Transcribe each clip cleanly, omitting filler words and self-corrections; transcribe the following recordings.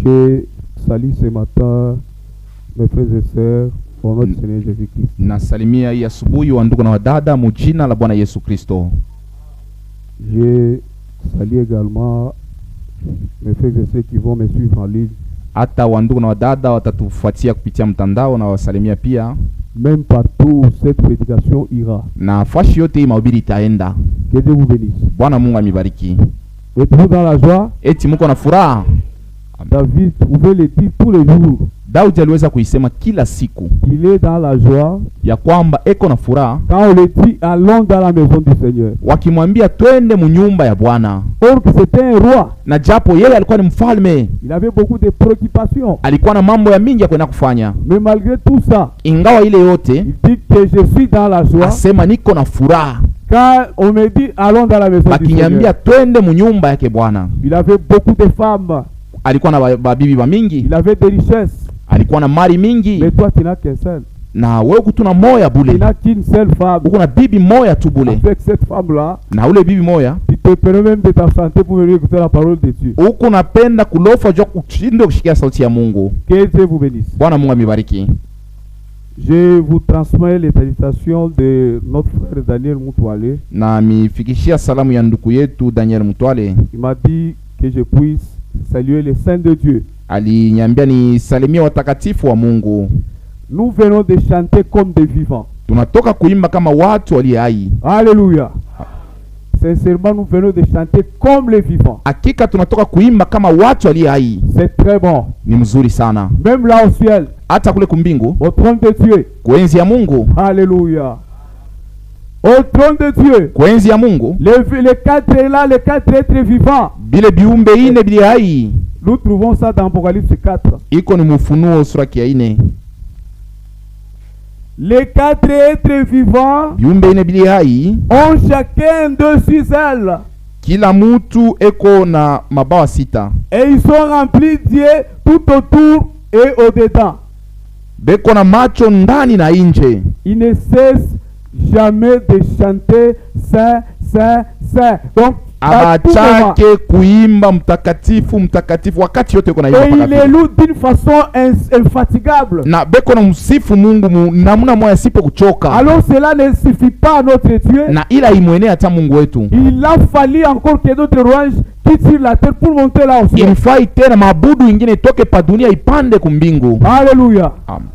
Je salue ce matin mes frères et sœurs au nom du Seigneur Jésus-Christ. Nasalimia hii asubuhi wa ndugu na wadada mujina la Bwana Yesu Kristo. Je salue également mes frères et sœurs qui vont me suivre en ligne. Hata wa ndugu na wadada watatufuatia kupitia mtandao na wasalimia pia. Même partout où cette prédication ira. Na fashi yote hii mahubiri itaenda. Que Dieu vous bénisse. Bwana Mungu amibariki. Êtes-vous dans la joie? Eti mko na furaha? David pouvait le dire tous les jours. Daudi aliweza kuisema kila siku. Il est dans la joie. Ya kwamba eko na furaha. Quand on le dit allons dans la maison du Seigneur. Wakimwambia twende munyumba ya Bwana. Or que c'était un roi. Na japo yeye alikuwa ni mfalme. Il avait beaucoup de préoccupations. Alikuwa na mambo ya mingi ya kwenda kufanya. Mais malgré tout ça, ingawa ile yote, il dit que je suis dans la joie. Asema niko na furaha. Quand on me dit allons dans la maison du Seigneur. Bakiniambia twende munyumba yake Bwana. Il avait beaucoup de femmes. Alikuwa na babibi ba mingi. Il avait des richesses. Alikuwa na mali mingi. Mais toi tu n'as qu'un seul. Na wewe kutuna moya bule. Tu n'as qu'une seule femme. Uko na bibi moya tu bule. Avec cette femme là. Na ule bibi moya. Tu te permets même de t'absenter pour venir écouter la parole de Dieu. Uko napenda kulofa jua kushindwa kushikia sauti ya Mungu. Que Dieu vous bénisse. Bwana Mungu amibariki. Je vous transmets les salutations de notre frère Daniel Mutwale. Na mifikishia salamu ya ndugu yetu Daniel Mutwale. Il m'a dit que je puisse saluer les saints de Dieu. Aliniambia ni salimia watakatifu wa Mungu. Nous venons de chanter comme des vivants. Tunatoka kuimba kama watu walio hai. Alléluia. Sincèrement, nous venons de chanter comme les vivants. Hakika tunatoka kuimba kama watu walio hai. C'est très bon. Ni mzuri sana. Même là au ciel. Hata kule kumbingu. Au trône de Dieu. Kuenzi ya Mungu. Alléluia. Au trône de Dieu. Kuenzi ya Mungu. Les quatre là, les quatre êtres vivants. Bile biumbe ine bile hai. Nous trouvons ça dans Apocalypse 4. Iko ni Ufunuo sura ya 4. Les quatre êtres vivants biumbe ine bile hai ont chacun 2 ailes. Kila mutu eko na mabawa 6. Et ils sont remplis d'yeux tout autour et au-dedans. Beko na macho ndani na nje. Ils ne cessent jamais de chanter Saint, Saint, Saint. Donc abachake kuimba mtakatifu mtakatifu wakati yote kuna imba. Et il est loué d'une façon infatigable. Na beko na msifu Mungu namna moya sipo kuchoka. Alors cela ne suffit pas à notre Dieu. Na ila imwene hata Mungu wetu. Il a fallu encore que d'autres rouages quittent sur la terre pour monter là aussi. Il faut tena mabudu ingine toke pa dunia ipande kumbingu. Alléluia. Amen.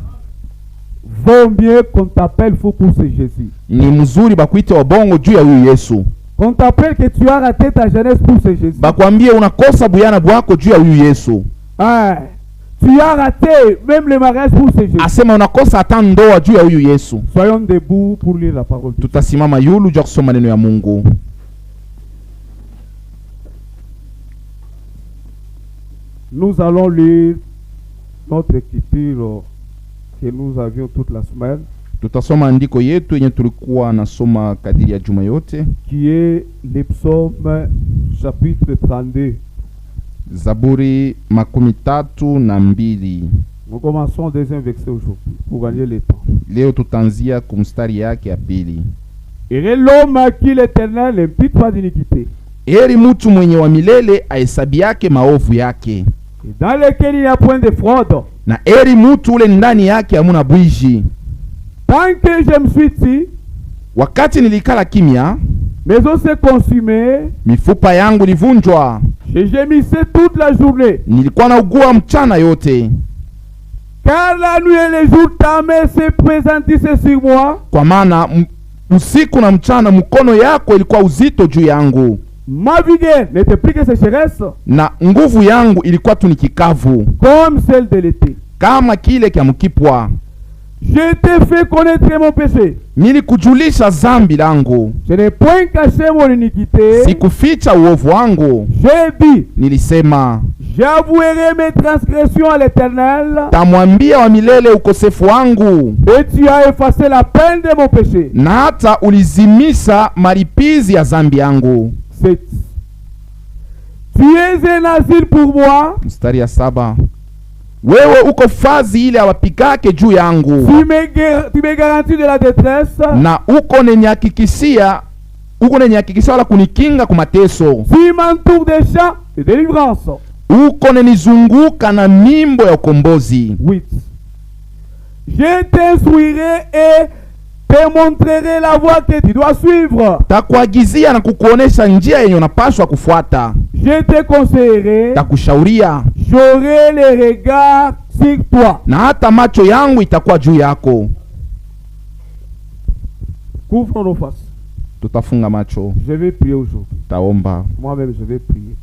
Vaut mieux qu'on t'appelle fou pour ce Jésus. Ni mzuri bakuite wabongo juu ya huyu Yesu. On t'appelle que tu as raté ta jeunesse pour ce Jésus. Bakwambie unakosa buyana bwako juu ya huyu Yesu. Tu as raté même le mariage pour ce Jésus. Asema unakosa hata ndoa juu ya huyu Yesu. Soyons debout pour lire la parole. Tutasimama yulu juu kusoma neno ya Mungu. Nous allons lire notre écriture que nous avions toute la semaine. Tutasoma andiko yetu yenye tulikuwa nasoma kadiri ya juma yote. Qui est le psaume chapitre 32. Zaburi 32. Nous commençons au deuxième verset aujourd'hui pour gagner le temps. Leo tutanzia kumstari yake ya pili. Et l'homme à qui l'Éternel n'impute pas d'iniquité. Heri mtu mwenye wa milele ahesabi yake maovu yake. Et dans lequel il n'y a point de fraude. Na heri mtu ule ndani yake hamuna bwizi. Tant que je me suis dit, wakati nilikala kimya, mes os se consumaient, mifupa yangu livunjwa, je gémissais toute la journée. Nilikuwa naugua mchana yote. Car la nuit et les jours ta main se présentissaient sur moi. Kwa maana usiku na mchana mkono yako ilikuwa uzito juu yangu. Ma vigueur n'était plus que sécheresse. Na nguvu yangu ilikuwa tu ni kikavu. Comme celle de l'été. Kama kile kia mkipwa. Je t'ai fait connaître mon péché. Nilikujulisha zambi langu. Je n'ai point caché mon iniquité. Sikuficha uovu wangu. J'ai dit. Nilisema. J'avouerai mes transgressions à l'Éternel. Tamwambia wa milele ukosefu wangu. Et tu as effacé la peine de mon péché. Na hata ulizimisha malipizi ya zambi yangu. 7. Tu es un asile pour moi. Mstari ya 7. Wewe uko fazi ile awapikake juu yangu. Tu me garantis de la détresse. Na uko nenyakikisia wala kunikinga kumateso. Tu m'entoures de chants de délivrance. uko nenizunguka na mimbo ya ukombozi. 8. Je t'instruirai et te montrerai la voie que tu dois suivre. Takuagizia na kukuonesha njia yenye unapaswa kufuata. Je te conseillerai. Takushauria. J'aurai les regards sur toi. Na hata macho yangu itakuwa juu yako. Couvrons nos faces. Tutafunga macho. Je vais prier aujourd'hui. Taomba. Moi-même je vais prier.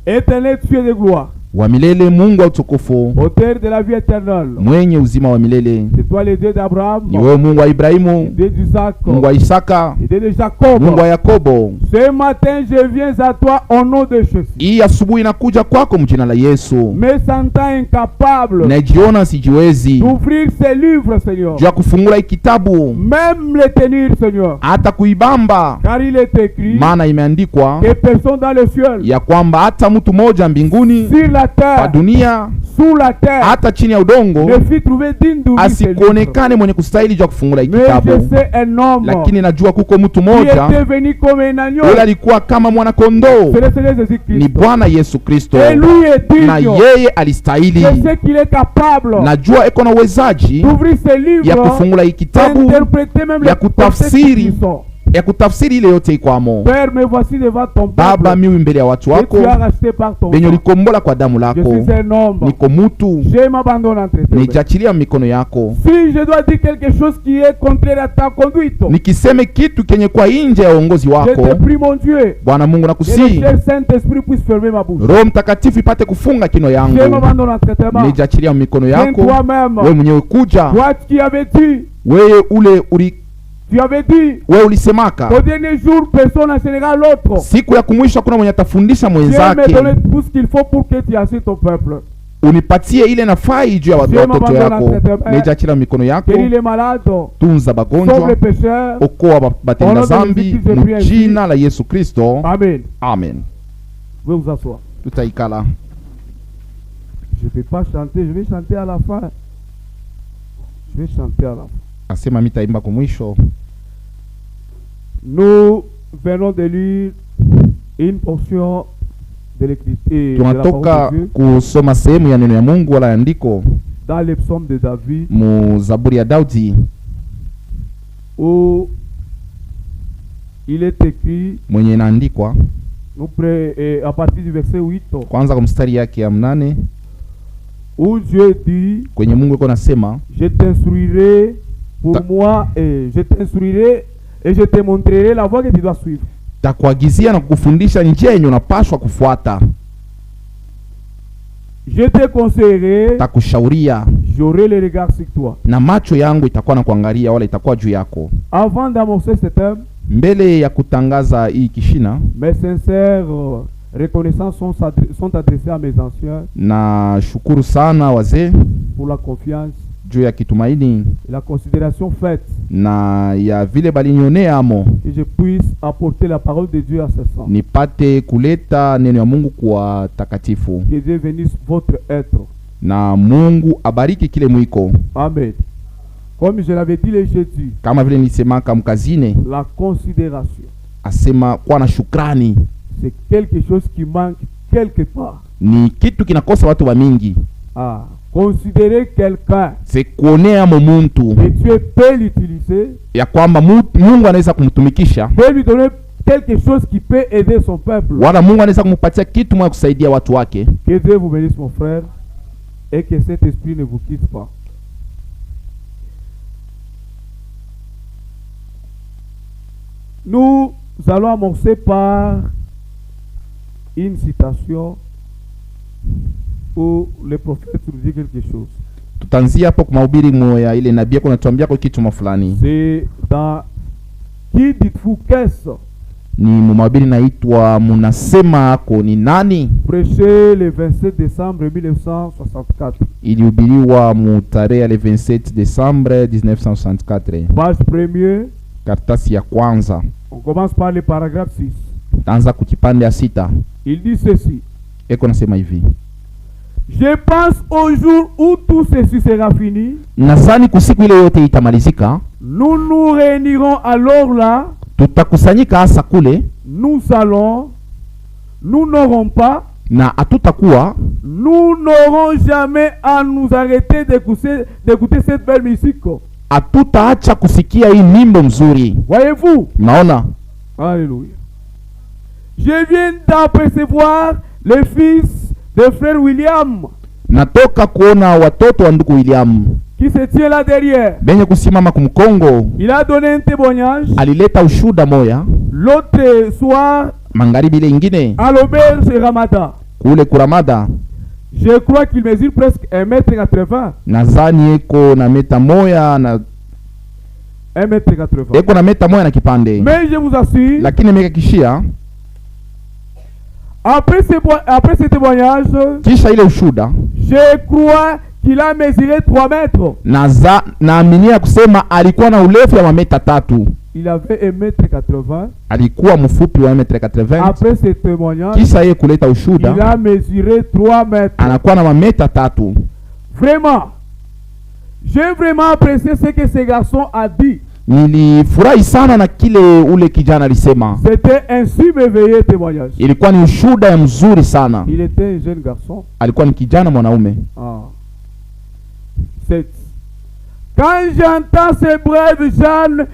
Éternel Dieu de gloire, Wa milele, Mungu wa utukufu, auteur de la vie éternelle, mwenye uzima wa milele, c'est toi le Dieu d'Abraham, ni wewe Mungu wa Ibrahimu, Dieu d'Isaac, Mungu wa Isaka, Dieu de Jacob. Mungu wa Yakobo. Ce matin je viens à toi au nom de Jésus. Hii asubuhi nakuja kwako mjina la Yesu. Me sentant incapable Najiona sijiwezi d'ouvrir ces livres, Seigneur, juu ya kufungula kitabu, même les tenir, Seigneur, hata kuibamba, car il est écrit maana imeandikwa que personne dans le ciel, ya kwamba hata mtu mmoja mbinguni, sur la pa terre, dunia, sous la terre, hata chini ya udongo ne fut trouvé digne d'ouvrir ces livres. asikuonekane mwenye kustahili juu ya kufungula hii Mais je kitabu. sais un homme Lakini najua kuko mtu qui mmoja était venu comme un agneau. ule alikuwa kama mwana kondoo, C'est le Seigneur ni Jésus-Christ. Bwana Yesu Kristo, Et lui est na digne. yeye alistahili. Je sais qu'il est capable Najua eko na uwezaji d'ouvrir ses livres, ya kufungula hii kitabu, d'interpréter même ya les kutafsiri, contextes qui sont. ya kutafsiri ile yote ikwamo. Père, me voici devant ton Baba, peuple mimi mbele ya watu que wako tu as racheté par ton benye sang. ulikombola kwa damu Je lako. suis un homme. Niko mutu, Je m'abandonne entre tes mains. nijachilia mikono yako. Si je dois dire quelque chose qui est contraire à ta conduite, Nikiseme kitu kenye kwa nje ya uongozi je wako, te prie, mon Dieu, Bwana Mungu que le nakusihi, cher Saint-Esprit puisse fermer ma bouche. Roho Mtakatifu ipate kufunga kino Je yangu. m'abandonne entre tes mains. Nijachilia mikono Viens yako. toi-même. Wewe mwenyewe kuja, Toi qui avais dit, wewe ule tu avais dit, wewe ulisemaka au dernier jour, personne n'enseignera l'autre. siku ya kumwisho kuna mwenye atafundisha Dieu me mwenzake. donne tout ce qu'il faut pour que tu assures ton peuple. Unipatie ile nafai juu ya Je watoto m'abandonne yako. entre tes mains. Nijachilia mikono yako. Guéris les malades, Tunza sauve bagonjwa, les pécheurs. okoa batenda Au nom de zambi, Jésus, je prie ainsi. mjina la Yesu Kristo. Amen. Amen. Vous pouvez vous asseoir. Tutaikala. Je ne vais pas chanter, je vais chanter à la fin. Je vais chanter à la fin. Asema mitaimba kumwisho. Nous venons de lire une portion de l'écriture de la Tunatoka parole de Dieu kusoma sehemu ya neno ya Mungu wala andiko dans les psaumes de David, mu Zaburi ya Daudi, où il est écrit, mwenye inaandikwa à partir du verset 8, kwanza kwa mstari yake ya 8, où Dieu dit, kwenye Mungu yuko nasema, je t'instruirai pour moi et je t'instruirai et je te montrerai la voie que tu dois suivre. takuagizia na kukufundisha njia yenye unapaswa kufuata. Je te conseillerai, Takushauria j'aurai le regard sur toi. na macho yangu itakuwa na kuangalia wala itakuwa juu yako. Avant d'amorcer ce thème, Mbele ya kutangaza hii kishina, mes sincères reconnaissances sont adressées à mes anciens na shukuru sana wazee pour la confiance juu ya kitumaini et la considération faite na ya vile balinionea amo que je puisse apporter la parole de Dieu à ce sang. nipate kuleta neno ya Mungu kwa takatifu. Que Dieu bénisse votre être. Na Mungu abariki kile mwiko. Amen. Comme je l'avais dit le jeudi, Kama vile nisemaka mkazine, la considération, asema kuwa na shukrani c'est quelque chose qui manque quelque part. ni kitu kinakosa watu wa mingi. Considérer quelqu'un Se kuonea mo muntu et Dieu peut l'utiliser, ya kwamba Mungu anaweza kumtumikisha, peut lui donner quelque chose qui peut aider son peuple. wala Mungu anaweza kumpatia kitu mwa kusaidia watu wake. Que Dieu vous bénisse, mon frère, et que cet esprit ne vous quitte pas. Nous allons amorcer par une citation où le prophète nous dit quelque chose. Tutaanzia hapo kwa mahubiri moya ile nabii anatuambia kwa kitu fulani. C'est dans Qui dites-vous qu'est-ce? Ni mahubiri naitwa munasema ako ni nani? Prêché le 27 décembre 1964. Ilihubiriwa mu tarehe le 27 Desembre 1964. Page première. Karatasi ya kwanza. On commence par le paragraphe 6. Taanza kukipande ya 6. Il dit ceci. Eko nasema hivi: Je pense au jour où tout ceci sera fini. Nasani kusiku ile yote itamalizika. Nous nous réunirons alors là. Tutakusanyika hasa kule. Nous n'aurons pas na hatutakuwa nous n'aurons jamais à nous arrêter d'écouter cette belle musique. hatutaacha kusikia hii nyimbo mzuri. Voyez-vous? Naona Alléluia. Je viens d'apercevoir le fils de frère William natoka kuona watoto wa ndugu William qui se tient là derrière. benye kusimama kumkongo. Il a donné un témoignage Alileta ushuda moya l'autre soir magharibi ile ingine à l'auberge Ramada. kule Kuramada. Je crois qu'il mesure presque 1m80. Nazani eko na meta moya na 1m80. eko na meta moya na kipande. Mais je vous assure, Lakini mekakishia après ce témoignage, kisha ile ushuda je crois qu'il a mesuré 3 mètres. naaminia kusema alikuwa na urefu ya mameta 3. Il avait 1m80. Alikuwa mfupi wa 1m80. Après ce témoignage, Kisha yeye kuleta il ushuda a mesuré 3 mètres. anakuwa na mameta 3. Vraiment, j'ai vraiment apprécié ce que ce garçon a dit. Nilifurahi sana na kile ule kijana alisema. C'était un si merveilleux témoignage. Ilikuwa ni ushuda ya mzuri sana. Il était un jeune garçon. Alikuwa ni kijana mwanaume. Ah. 7. Quand j'entends ces braves jeunes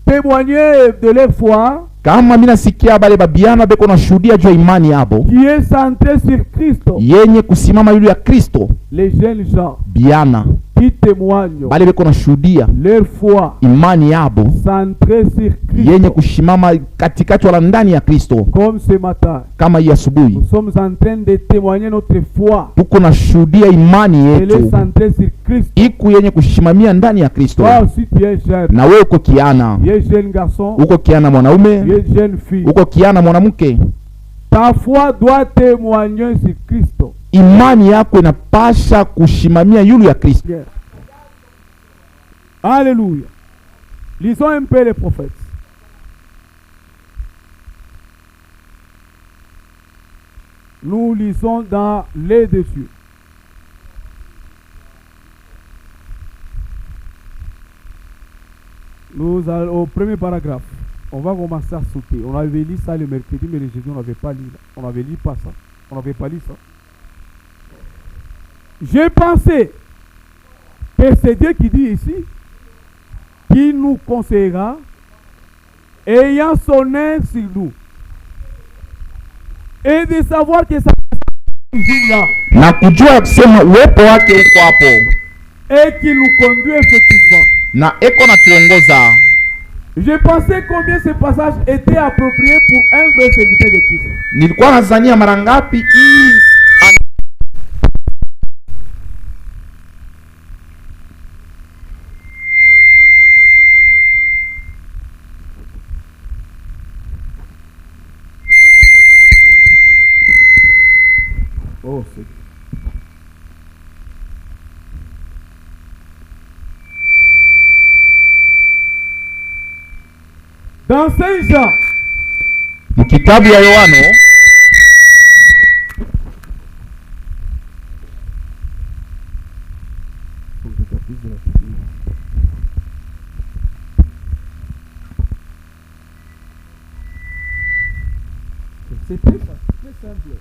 témoigner de leur foi, Kama mimi nasikia bale babiana beko na shuhudia juu ya imani yabo qui est centré sur Christ, yenye kusimama yule ya Kristo, les jeunes gens biana qui témoignent bale beko na shuhudia leur foi imani yabo centré sur yenye Christ, kushimama katikati wala ndani ya Kristo. comme ce matin. Kama hii asubuhi Nous sommes en train de témoigner notre foi. tuko na shuhudia imani Elle est yetu centrée sur Christ. iku yenye kushimamia ndani ya Kristo. Toi aussi tu es jeune. Na wewe uko kiana, Tu es jeune garçon. uko kiana mwanaume, Tu es jeune fille. uko kiana mwanamke. Ta foi doit témoigner sur Christ. Imani yako inapasha kushimamia yule ya Kristo. Yeah. Alléluia. Lisons un peu les prophètes. Nous lisons dans les dessus. Nous allons au premier paragraphe. On va commencer à sauter. On avait lu ça le mercredi, mais le jeudi, on n'avait pas lu. On n'avait lu pas ça. On n'avait pas lu ça. J'ai pensé que c'est Dieu qui dit ici, qui nous conseillera, ayant son air sur nous, et de savoir que ça toujours là, Na kujua kusema uwepo wake uko hapo et qui nous conduit effectivement. na eko na tuongoza. Je pensais combien ce passage était approprié pour un vrai serviteur de Christ. Nilikuwa nazania mara ngapi hii Oh, c'est... Dans Saint Jean, mkitabu ya Yohano c'est très simple.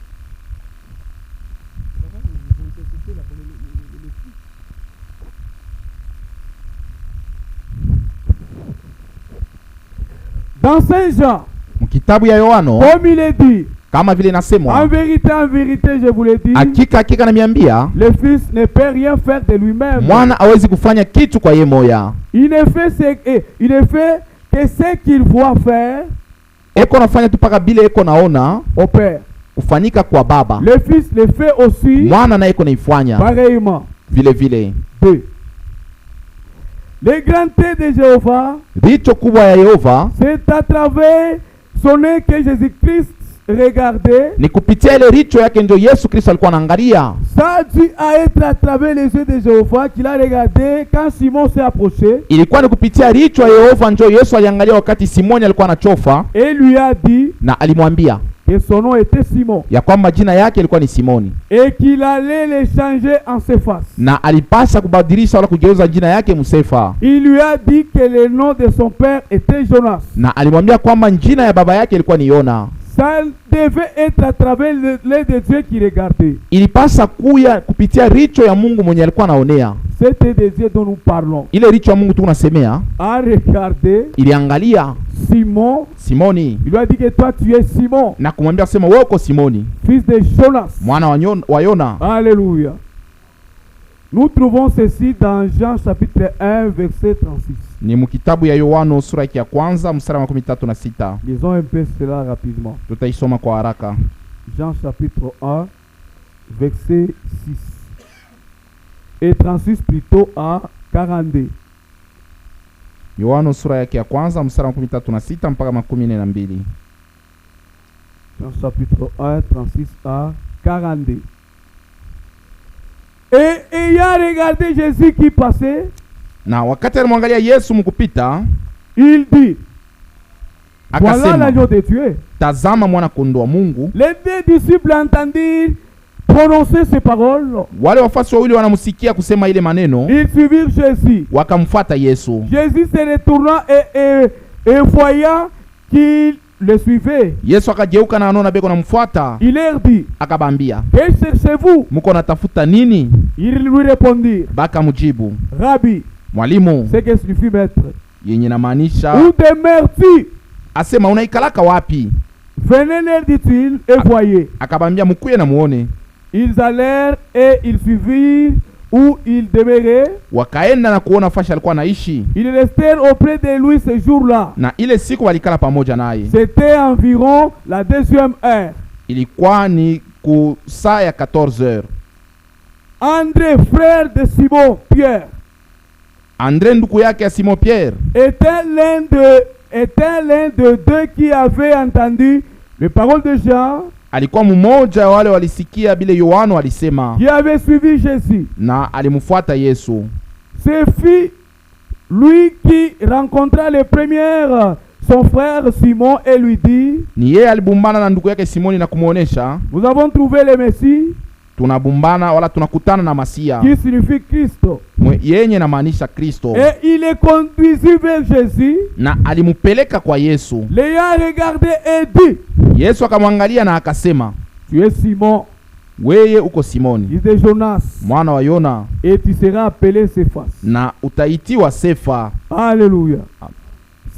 Dans Saint Jean, mkitabu ya Yohano comme il est dit, kama vile en nasemwa, vérité, je vous l'ai dit, hakika namiambia le Fils ne peut rien faire de lui-même. mwana hawezi kufanya kitu kwa ye moya. Il ne fait que ce qu'il voit faire Eko nafanya tu paka bile eko naona au Père. kufanyika kwa Baba. Le Fils le fait aussi Mwana na eko naifanya pareillement. vile vile. 2. Les grandités de Jéhovah, Richo kubwa ya Yehova c'est à travers son nez que Jésus-Christ regardait. ni kupitia ile richo yake ndio Yesu Kristo alikuwa anaangalia. Ça a dû être à travers les yeux de Jéhovah qu'il a regardé quand Simon s'est approché Ilikuwa ni kupitia richo ya Yehova ndio Yesu aliangalia wakati Simoni alikuwa anachofa, et lui a dit na alimwambia que son nom était Simon ya kwamba jina yake ilikuwa ni Simoni, et qu'il allait le changer en Céphas. na alipasa kubadilisha wala kugeuza jina yake Msefa, Il lui a dit que le nom de son père était Jonas. na alimwambia kwamba jina ya baba yake ilikuwa ni Yona. Ça devait être à travers l'œil de Dieu qui regardait. Ilipasa kuya kupitia richo ya Mungu mwenye alikuwa anaonea. C'était des yeux dont nous parlons. Ile richo ya Mungu tunasemea A regardé iliangalia Simon. Simoni Il lui a dit que toi tu es Simon, na kumwambia kusema wewe uko Simoni fils de Jonas. mwana wa Yona. Alléluia. Nous trouvons ceci dans Jean chapitre 1 verset 36. Ni mkitabu ya Yohana sura ya kwanza mstari wa 36. Lisons un peu cela rapidement. Tutaisoma kwa haraka. Jean chapitre 1 verset 6 et 36 plutôt à 42. Yohana sura ya kwanza mstari wa 36 mpaka 42. Jean chapitre 1 36 à 42. Et ayant regardé Jésus qui passait, na wakati alimwangalia Yesu mkupita, il dit, voilà akasema, l'agneau de Dieu. tazama mwana kondoo wa Mungu. Les deux disciples entendirent prononcer ces paroles. Wale wafasi wawili wanamsikia kusema ile maneno, Ils suivirent Jésus. wakamfuata Yesu. Jésus se retourna et voyant qu'il le suivait, Yesu akageuka na anaona beko namfuata, il leur dit, akabambia, que cherchez-vous? muko natafuta nini? Ils lui répondirent, Bakamjibu, Rabbi, mwalimu, c'est que signifie maître. yenye namaanisha Où demeures-tu? asema unaikalaka wapi? Venez, leur dit-il, et voyez. Akabambia mukuye na muone. Ils allèrent et ils suivirent où il demeurait. Wakaenda na kuona fashi alikuwa anaishi, Ils restèrent auprès de lui ce jour-là. na ile siku walikala pamoja naye. C'était environ la deuxième heure. Ilikuwa ni ku saa ya 14h. André, frère de Simon Pierre, Andre ndugu yake ya Simon Pierre était l'un de deux qui avait entendu les paroles de Jean, alikuwa mmoja wale walisikia bile Yohana alisema, qui avait suivi Jésus. na alimfuata Yesu. Ce fut lui qui rencontra le premier son frère Simon et lui dit, Ni yeye alibumbana na ndugu yake Simoni na kumuonesha, nous avons trouvé le Messie, tunabumbana wala tunakutana na Masia, qui signifie Christ. yenye na maanisha Kristo. Et il le conduisit vers Jésus, Na alimupeleka kwa Yesu. l'ayant regardé et dit, Yesu akamwangalia na akasema, tu es Simon, weye uko Simoni fils de Jonas, mwana wa Yona, et tu seras appelé Céphas. na utaitiwa Sefa. Alléluia.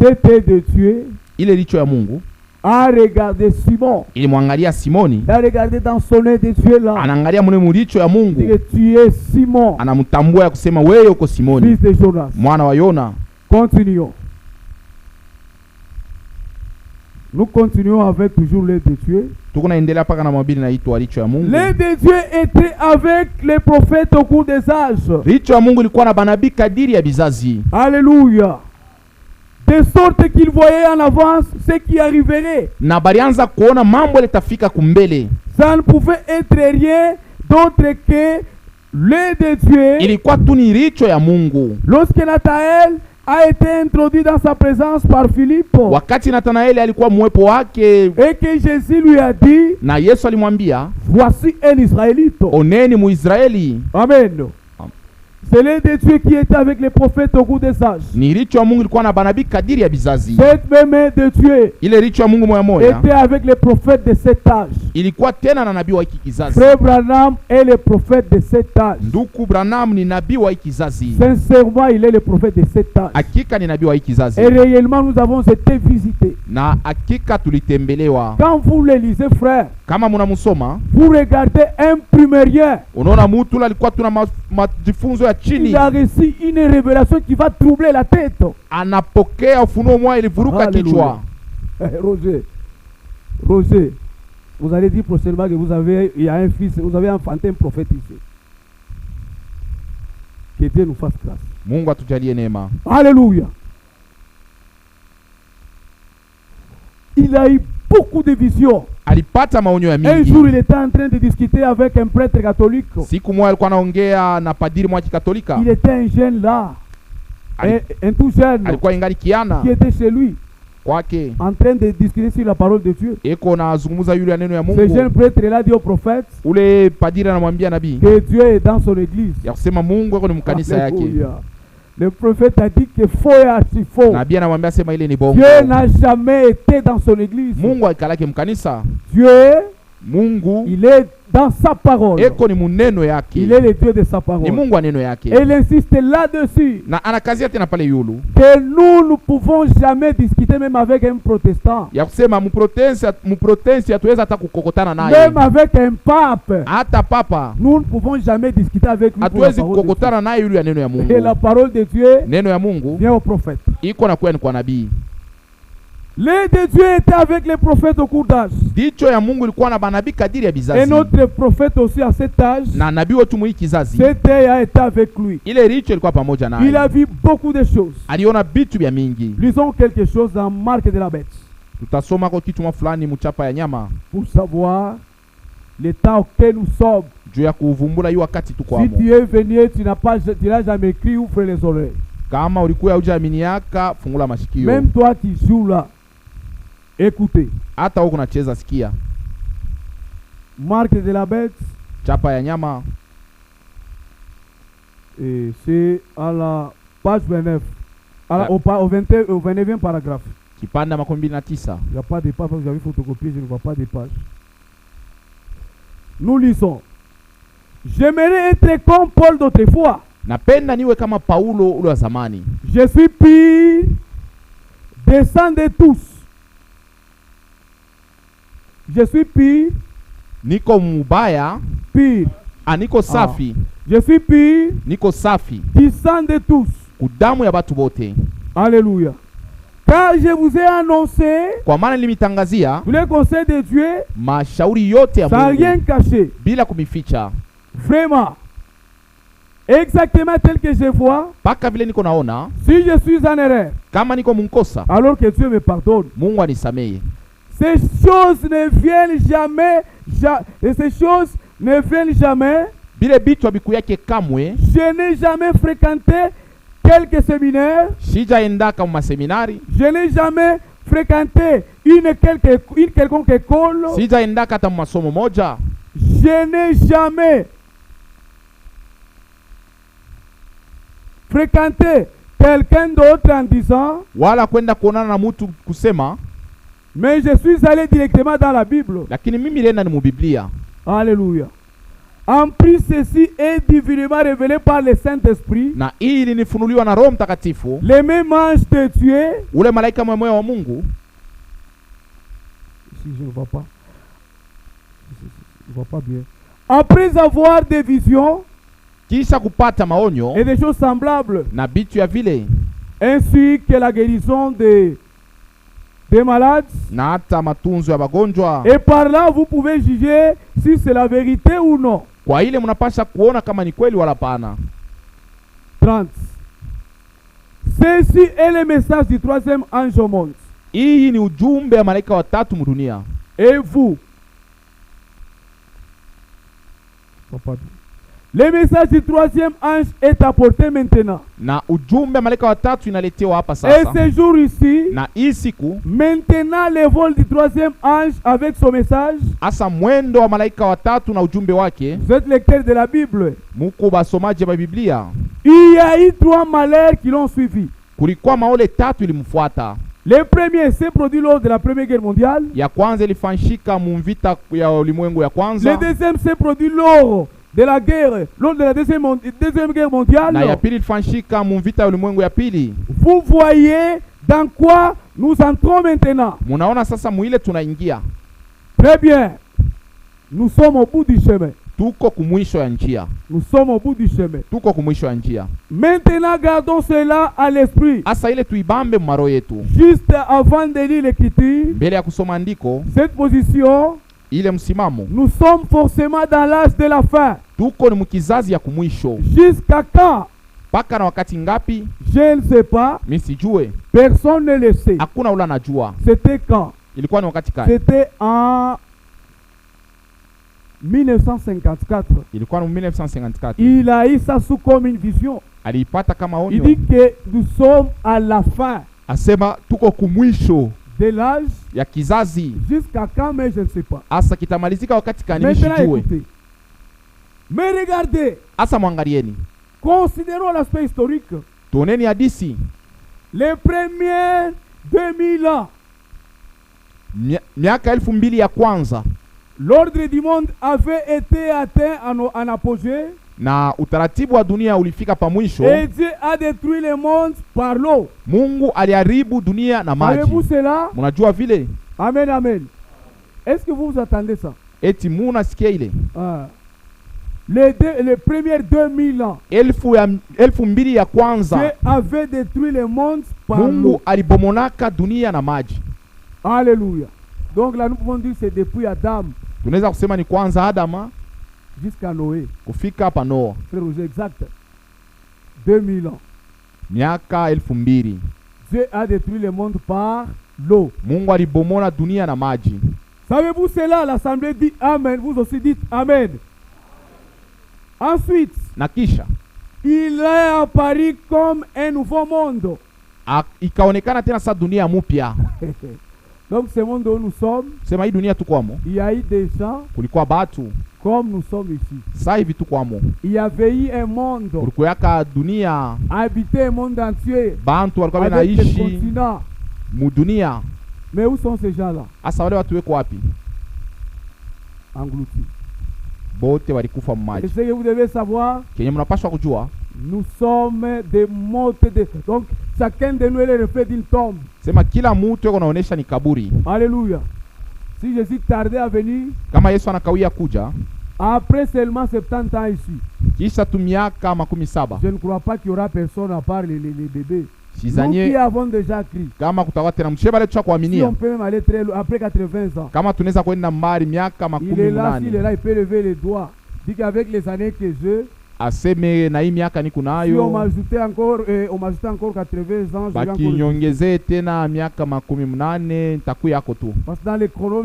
C'était de Dieu Ile licho ya Mungu a regardé Simon. ilimwangalia Simoni, Il a regardé dans son œil de Dieu là. anaangalia mune mulicho ya Il dit Mungu, que tu es Simon, anamtambua ya kusema wewe uko Simoni fils de Jonas. mwana wa Yona. Continuons. Nous continuons avec toujours l'œil de Dieu. Tuko naendelea paka na mabili na itwa licho ya Mungu. L'œil de Dieu était avec les prophètes au cours des âges. Licho ya Mungu ilikuwa na banabii kadiri ya bizazi, Alléluia. De sorte qu'il voyait en avance ce qui arriverait. na balianza kuona mambo litafika kumbele. Ça ne pouvait être rien d'autre que l'œil de Dieu. Ilikuwa tu ni licho ya Mungu. Lorsque Nathanaël a été introduit dans sa présence par Philippe, Wakati Nathanaeli alikuwa mwepo wake, et que Jésus lui a dit, na Yesu alimwambia, voici un Israélite. oneni Muisraeli. Amen. C'est l'œil de Dieu qui était avec les prophètes au cours des âges. Ni licho ya Mungu ilikuwa na banabii kadiri ya bizazi. Cette même œil de Dieu Ile licho ya Mungu moya moya était avec les prophètes de cet âge. ilikuwa tena na nabii wa hiki kizazi. Frère Branham est le prophète de cet âge. Nduku Branham ni nabii wa hiki kizazi. Sincèrement, il est le prophète de cet âge. Hakika ni nabii wa hiki kizazi. Et réellement, nous avons été visités. Na hakika tulitembelewa. Quand vous le lisez, frère, Kama mnamusoma, vous regardez un primérien. unaona mtu ule alikuwa tuna majifunzo ya Il chini, a reçu une révélation qui va troubler la tête. anapokea ufunuo mwa ilivuruka kichwa. Roger, vous allez dire prochainement que il y a un fils, vous avez enfanté un prophète ici. Que Dieu nous fasse grâce. Mungu atujalie neema. Alléluia. Il a eu beaucoup de visions. Alipata maonyo ya Un mingi. jour, il était en train de discuter avec un prêtre catholique. Siku moja alikuwa anaongea na padiri mwa Kikatolika. Il était un jeune là, un tout jeune, Alikuwa ingali kiana qui était chez lui, kwake, en train de discuter sur la parole de Dieu. eko na zungumuza yule ya neno ya Ce jeune Mungu. prêtre il a dit au prophète Ule padiri anamwambia nabii que Dieu est dans son église. ya kusema Mungu eko ni mkanisa yake. Alléluia. Le prophète a dit que faux et archi faux. nabii anamwambia sema ile ni bongo. Dieu n'a jamais été dans son église. Mungu aikalake mkanisa. Dieu, Mungu il est dans sa parole. eko ni muneno yake. Il est le Dieu de sa Ni parole. Mungu wa neno yake. Et il insiste là-dessus Na anakazia tena pale yulu que nous ne pouvons jamais discuter même avec un protestant, ya kusema muprotensi hatuweza hata kukokotana naye. même avec un pape. Hata papa Nous ne pouvons jamais discuter avec lui pour la hatuwezi parole de Dieu. kukokotana naye yulu ya neno ya Et la Mungu. parole de Dieu Neno ya Mungu vient au prophète. iko na kuwa ni kwa nabii. L'œil de Dieu était avec les prophètes au cours d'âge. Dicho ya Mungu ilikuwa na banabii kadiri ya Et bizazi. notre prophète aussi à cet âge, Na nabii wetu mu hii kizazi cet œil a été avec lui. ile richo ilikuwa pamoja Il naye. a vu beaucoup de choses. Aliona vitu vya mingi. Lisons quelque chose dans Marc de la Bête Tutasoma kwa kitu fulani mchapa ya nyama pour savoir le temps auquel nous sommes. juu ya kuvumbula hii wakati tuko Si hapo. tu es venu, tu n'as jamais écrit, ouvre les oreilles. Kama ulikuwa hujaaminiaka, fungula mashikio. Même toi qui joues là, écoutez. Hata wewe unacheza sikia. Marc de la Bête, Chapa ya nyama et c'est à la page 29, Ah. au 29e paragraphe. kipanda 29. Il n'y a pas de page, vous avez photocopié, je ne vois pas de page. Nous lisons. J'aimerais être comme Paul d'autrefois. Napenda niwe kama Paulo ule wa zamani. Je suis pire des sangs de tous. Je suis pire, Niko mubaya, pire. niko safi. Je suis pire Niko safi du sang de tous. kudamu ya batu bote. Alléluia. Car je vous ai annoncé Kwa maana nilimitangazia tous les conseils de Dieu mashauri yote ya sans rien Mungu cacher. bila kumificha. Vraiment. Exactement tel que je vois. Paka vile niko naona, Si je suis en erreur, kama niko munkosa, alors que Dieu me pardonne. Mungu anisameye. Ces choses ne viennent jamais. Et ces choses ne viennent jamais. Bile bitu abiku yake kamwe. Je n'ai jamais fréquenté quelques séminaires. Sijaendaka mu seminari. Je n'ai jamais fréquenté une quelconque école. Sijaendaka hata mu masomo moja. Je n'ai jamais fréquenté quelqu'un d'autre en disant, Wala kwenda kuonana na mutu kusema, mais je suis allé directement dans la Bible. lakini mimi nilienda ni mu Biblia. Alléluia. En plus, ceci est divinement révélé par le Saint-Esprit. Na hii ilinifunuliwa na Roho Mtakatifu. Les mêmes anges de Dieu. Ule malaika mwemoya wa Mungu. Ici, je ne vois pas. Je ne vois pas bien. Après avoir des visions Kisha kupata maonyo et des choses semblables, na bitu ya vile ainsi que la guérison des malades. na hata matunzo ya magonjwa. Et par là, vous pouvez juger si c'est la vérité ou non. Kwa ile mnapasha kuona kama ni kweli wala pana. 30. Ceci est le message du troisième ange au monde. Hii ni ujumbe ya malaika watatu mudunia. Et vous, le message du troisième ange est apporté maintenant. Na ujumbe ya malaika watatu inaletewa hapa Et sasa. ce jour ici, Na hii siku maintenant le vol du troisième ange avec son message. asa mwendo wa malaika watatu na ujumbe wake. Vous êtes lecteur de la Bible. Muko basomaji ba Biblia. Il y a eu 3 malheurs qui l'ont suivi. Kulikuwa maole tatu ilimfuata. Le premier s'est produit lors de la Première Guerre mondiale. Ya kwanza ilifanyika mu vita ya ulimwengu ya Le kwanza. deuxième s'est produit lors de la guerre, lors de la deuxième guerre mondiale. Na ya pili ilifanyika mu vita ya ulimwengu ya pili. Vous voyez dans quoi nous entrons maintenant. Munaona sasa muile tunaingia. Très bien. Nous sommes au bout du chemin. Tuko kumwisho ya njia. Nous sommes au bout du chemin. Tuko kumwisho ya njia. Maintenant, gardons cela à l'esprit. Asa ile tuibambe maro yetu. Juste avant de lire l'écriture, Mbele ya kusoma andiko, cette position, ile msimamo. nous sommes forcément dans l'âge de la fin. Tuko ni mkizazi ya kumwisho. Jusqu'à quand? Paka na wakati ngapi? Je ne sais pas. Mimi sijue. Personne ne le sait. Hakuna ula najua. C'était quand? Ilikuwa ni wakati gani? C'était en 1954. Ilikuwa ni 1954. Il a eu ça sous comme une vision. Aliipata kama Il onyo. dit que nous sommes à la fin Asema tuko kumwisho de l'âge. ya kizazi. Jusqu'à quand, mais je ne sais pas. Asa kitamalizika wakati gani? Maintenant, Sijue. écoutez. Mais regardez, Asa mwangalieni. considérons l'aspect historique. Tuoneni hadisi. Les premiers 2000 ans, Miaka 2000 ya kwanza, l'ordre du monde avait été atteint en apogée. na utaratibu wa dunia ulifika pa mwisho. Et Dieu a détruit le monde par l'eau. Mungu aliharibu dunia na maji. Savez-vous cela? Mnajua vile? Amen, amen. Est-ce que vous attendez ça? Eti munasikia ile? Les premières 2000 ans, 2000 ya kwanza, Dieu avait détruit le monde par Mungu l'eau. alibomonaka dunia na maji. Alléluia. Donc là, nous pouvons dire que c'est depuis Adam Tunaweza kusema ni kwanza Adama jusqu'à Noé. kufika hapa Noa. Frère, c'est exact. 2000 ans. Miaka 2000. Dieu a détruit le monde par l'eau. Mungu alibomona dunia na maji. Savez-vous cela? L'assemblée dit Amen. Vous aussi dites Amen. Ensuite, Na kisha il est apparu comme un nouveau monde. ikaonekana tena sa dunia mpya. Donc ce monde où nous sommes, Sema hii dunia tukwamo, il y a eu des gens kulikuwa batu, comme nous sommes ici. sasa hivi tukwamo. Il y avait eu un monde, Kulikuwa yaka dunia, habité un monde entier, bantu walikuwa avec des wanaishi continents. mu dunia. Mais où sont ces gens-là? Asa wale watu weko wapi? Engloutis. Bote walikufa Et maji. ce que vous devez savoir, Kenye mnapaswa kujua, nous sommes des mottes de... Donc chacun de nous est le reflet d'une tombe. sema kila mtu yeko naonesha ni kaburi. Alléluia. Si je suis tardé à venir, Kama Yesu anakawia kuja, après seulement 70 ans ici, kisha tu miaka 17, je ne crois pas qu'il y aura personne à part les bébés. Nous qui sizanye avons déjà crié. kama kutakuwa tena msheba Si letu cha on kuaminia. peut même aller très loin, après 80 ans. Kama tunaweza kwenda mbali miaka Il est là, s'il est 18, là, il peut lever les doigts. Dit qu'avec les années que j'ai, aseme na hii miaka niko si on nayo, m'ajoutait encore 80 ans, je vais encore... bakinyongezee tena miaka 18, nitakuya yako tu. Parce que dans les chronos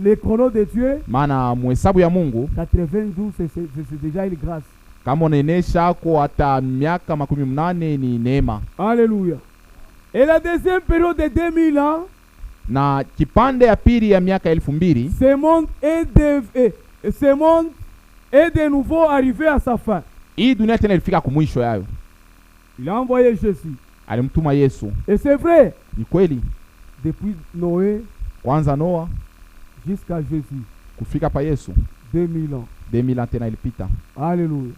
les chronos de Dieu, Maana muhesabu ya Mungu 92 c'est déjà une grâce. kama unaenesha ako hata miaka 18 ni neema. Alléluia. Et la deuxième période de 2000 ans, Na kipande ya pili ya miaka 2000, ce monde est de nouveau arrivé à sa fin. hii dunia tena ilifika kumwisho yayo. Il a envoyé Jésus. Alimtuma Yesu. Et c'est vrai, Ni kweli, depuis Noé kwanza Noa jusqu'à Jésus, kufika pa Yesu 2000 ans. 2000 ans tena ilipita. Alléluia.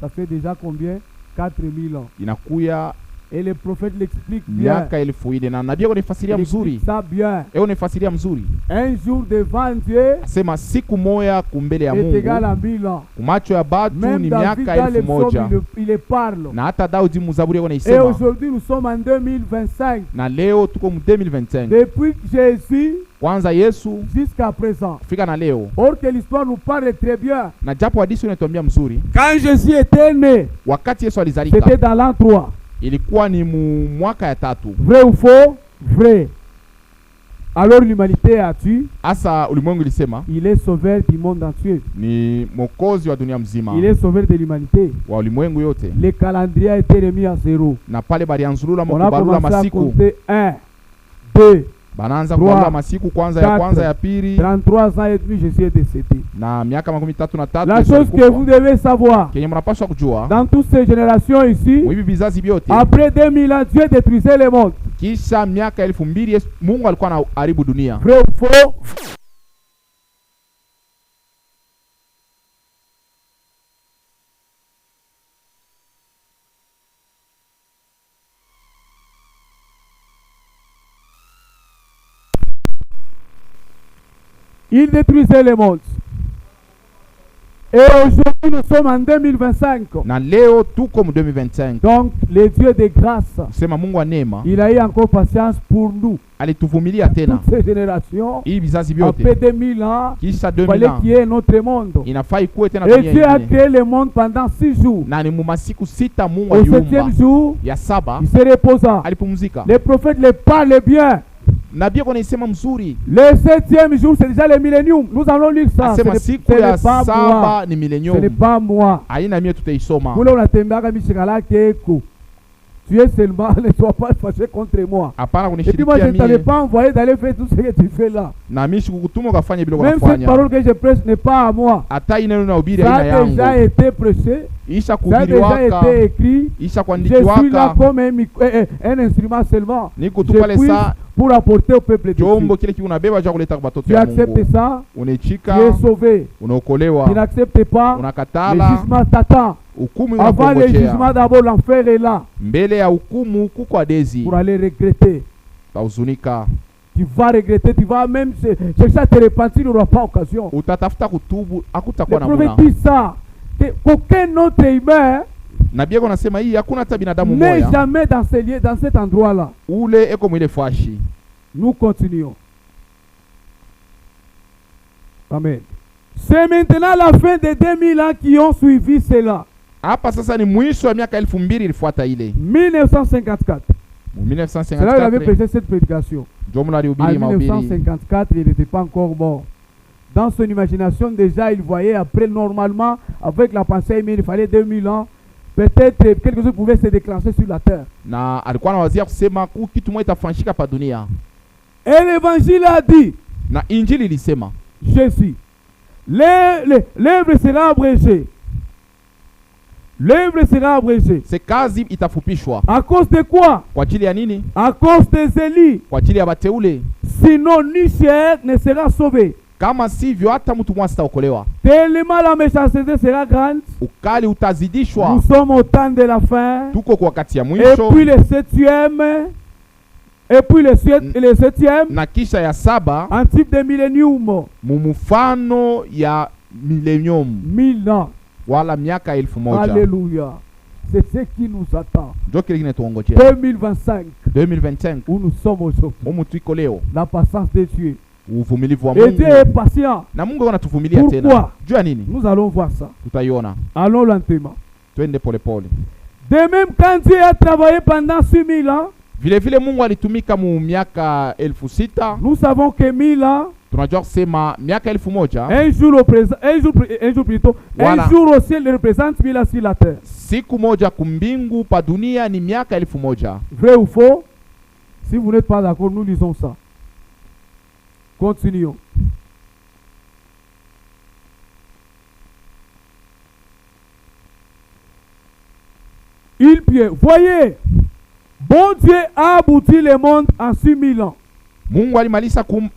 Ça fait déjà combien? 4000 ans. Inakuya Et le prophète l'explique bien. miaka 1000, na nabii kunifasiria Il mzuri. explique ça bien. Unifasiria mzuri. Un jour devant Dieu Sema siku moya kumbele ya est égal Mungu, à 1000 ans. kumacho ya batu Même ni David miaka dans les 1000. psaumes, il parle. Na hata Daudi mzaburi yako Et naisema. aujourd'hui nous sommes en 2025. Na leo tuko mu 2025. Depuis Jésus Kwanza Yesu jusqu'à présent. kufika na leo. Or que l'histoire nous parle très bien. Na japo hadithi inatuambia mzuri, Quand Jésus était né, wakati Yesu c'était alizalika dans l'an 3. ilikuwa ni mwaka ya 3. Vrai ou faux? Vrai. Alors l'humanité a tué. Asa ulimwengu ilisema Il est sauveur du monde entier. ni mwokozi wa dunia mzima, Il est sauveur de l'humanité. wa ulimwengu yote. Le calendrier a été remis à zéro. Na pale balianzulula On a makubarula commencé à masiku, compter 1, 2, banaanza 3, kubarula masiku, kwanza ya 4, kwanza ya pili, 33 ans et demi, Jésus est décédé. na miaka 33 La Yesu chose que alikufa. vous devez savoir, Kenye mnapaswa kujua dans toutes ces générations ici, hivi vizazi vyote, après 2000 ans, Dieu détruisait le monde. kisha miaka 2000 Yesu Mungu alikuwa anaharibu dunia. Vrai ou faux? Il détruisait le monde. Et aujourd'hui, nous sommes en 2025. Na leo tuko mu 2025. Donc, le Dieu de grâce, Sema Mungu wa neema il a eu encore patience pour nous. alituvumilia tena Toutes ces générations, hii vizazi vyote, après 2000 ans, kisha il 2000 fallait ans qu'il y ait notre monde. inafaa ikuwe tena Et dunia Dieu a ingine. créé le monde pendant 6 jours. Na ni mu masiku 6 Mungu Au aliumba, 7e jour, ya 7 il se reposa. alipumzika. Les prophètes le parlent bien. Nabii ako naisema mzuri, Le 7e jour, c'est déjà le millénium. Nous allons lire ça. asema Ce siku n'est ya pas moi. 7 ni Ce n'est millennium. pas moi. Aina mie tutaisoma. Kule unatembeaka mishika lake eko. Tu es seulement, ne sois pas fâché contre moi. Hapana Et puis moi, je ne kunishirikia t'avais mie, pas envoyé d'aller faire tout ce que tu fais là. na mimi sikukutuma ukafanya bila Même cette unafanya. parole que je prêche n'est pas à moi. Hata ineno na ubiri Ça aina a déjà yangu. été prêché. Isha Ça a kuhubiri déjà été waka, écrit. isha Je kuandiki suis là waka. comme un instrument seulement. Niko tu Je pale puis saa pour apporter au peuple de chombo Dieu. kile unabeba cha kuleta kwa watoto Tu ya acceptes Mungu. ça, tu Unechika, es sauvé. Tu unaokolewa, n'acceptes pas, le unakatala, jugement t'attend. hukumu Avant le inakungojea. jugement, d'abord l'enfer est là Mbele ya hukumu kuko adezi, pour aller regretter. utahuzunika, Tu vas regretter, tu vas même chercher à te repentir, il n'y aura pas occasion. utatafuta kutubu, Le hakutakuwa prophète namna. dit ça, qu'aucun autre humain Nabii yako anasema hii hakuna hata binadamu n'est moja jamais dans ce lieu, dans cet endroit-là. ule eko mwile fashi. Nous continuons. Amen. C'est maintenant la fin des 2000 ans qui ont suivi cela. Hapa sasa ni mwisho wa miaka 2000 ilifuata ile. 1954. C'est là où il avait 1954 prêché cette prédication. ndio En mnalihubiri mahubiri. 1954, il n'était pas encore mort. Dans son imagination, déjà, il voyait après, normalement, avec la pensée, mais il fallait 2000 ans. Peut-être quelque chose pouvait se déclencher sur la terre. Na alikuwa anawazia kusema kitu moja itafanyika pa dunia. Et l'évangile a dit, Na injili ilisema Jésus, l'œuvre sera abrégée. L'œuvre sera abrégée. se kazi itafupishwa. À cause de quoi? Kwa ajili ya nini? À cause des élus. Kwa ajili ya bateule. Sinon, ni chair ne sera sauvé. Kama sivyo hata mtu mmoja sitaokolewa. Tellement la méchanceté sera grande. Ukali utazidishwa. Nous sommes au temps de la fin. Tuko kwa wakati ya Et mwisho. puis le septième. Et puis le septième. Na kisha ya saba En type de millénium. mumufano ya millennium 1000 ans. wala miaka 1000. Alléluia. C'est ce qui nous attend. Ndio kile kinatuongojea 2025. 2025. Où nous sommes aujourd'hui. Humu tuko leo. La patience de Dieu. Uvumilivu wa Et Mungu. Dieu est patient. Na Mungu anatuvumilia Pourquoi? tena. Juu ya nini? Nous allons voir ça. Tutaiona. Allons lentement. Twende pole pole. De même, quand Dieu a travaillé pendant 6000 ans, Vile vile Mungu alitumika mu miaka 6000. nous savons que 1000 ans, Tunajua kusema miaka 1000 un jour au présent, un jour plutôt, Voilà. un jour au ciel représente 1000 ans sur la terre. siku moja kumbingu pa dunia ni miaka 1000. Vrai ou faux? Si vous n'êtes pas d'accord, nous lisons ça. Continuons. Il pied. Voyez, bon Dieu a abouti le monde en 6000 ans. Mungu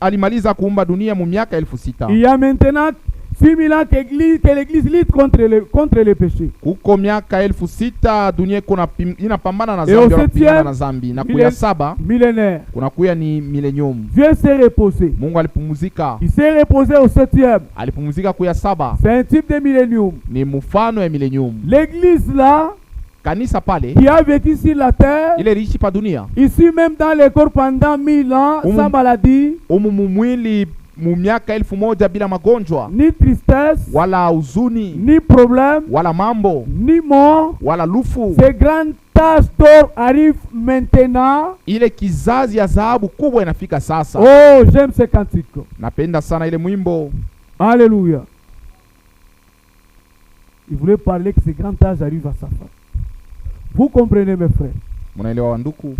alimaliza kuumba dunia mu miaka 6000. Il y a maintenant 6000 ans que l'église lutte contre le péché. Kuko miaka 6000 dunia inapambana na Et au zambi, wanapigana na septième zambi. Na kuya saba millénaire, kuna kuya ni millennium. Dieu s'est reposé. Mungu alipumzika. Il s'est reposé au septième. Alipumzika kuya saba. C'est un type de millénium. Ni mfano ya millennium. L'église là, Kanisa pale qui a vécu sur la terre, ile liishi pa dunia. ici même dans le corps pendant 1000 ans, sans maladie, Umu mwili mu miaka 1000 bila magonjwa ni tristesse, wala huzuni ni problème, wala mambo ni mort. wala lufu. Ces grandes taches d'or arrivent maintenant. Ile kizazi ya dhahabu kubwa inafika sasa. Oh, j'aime ce cantique. Napenda sana ile mwimbo. Alléluia. Il voulait parler que ces grands âges arrivent à sa fin. Vous comprenez, mes frères? Munaelewa wanduku?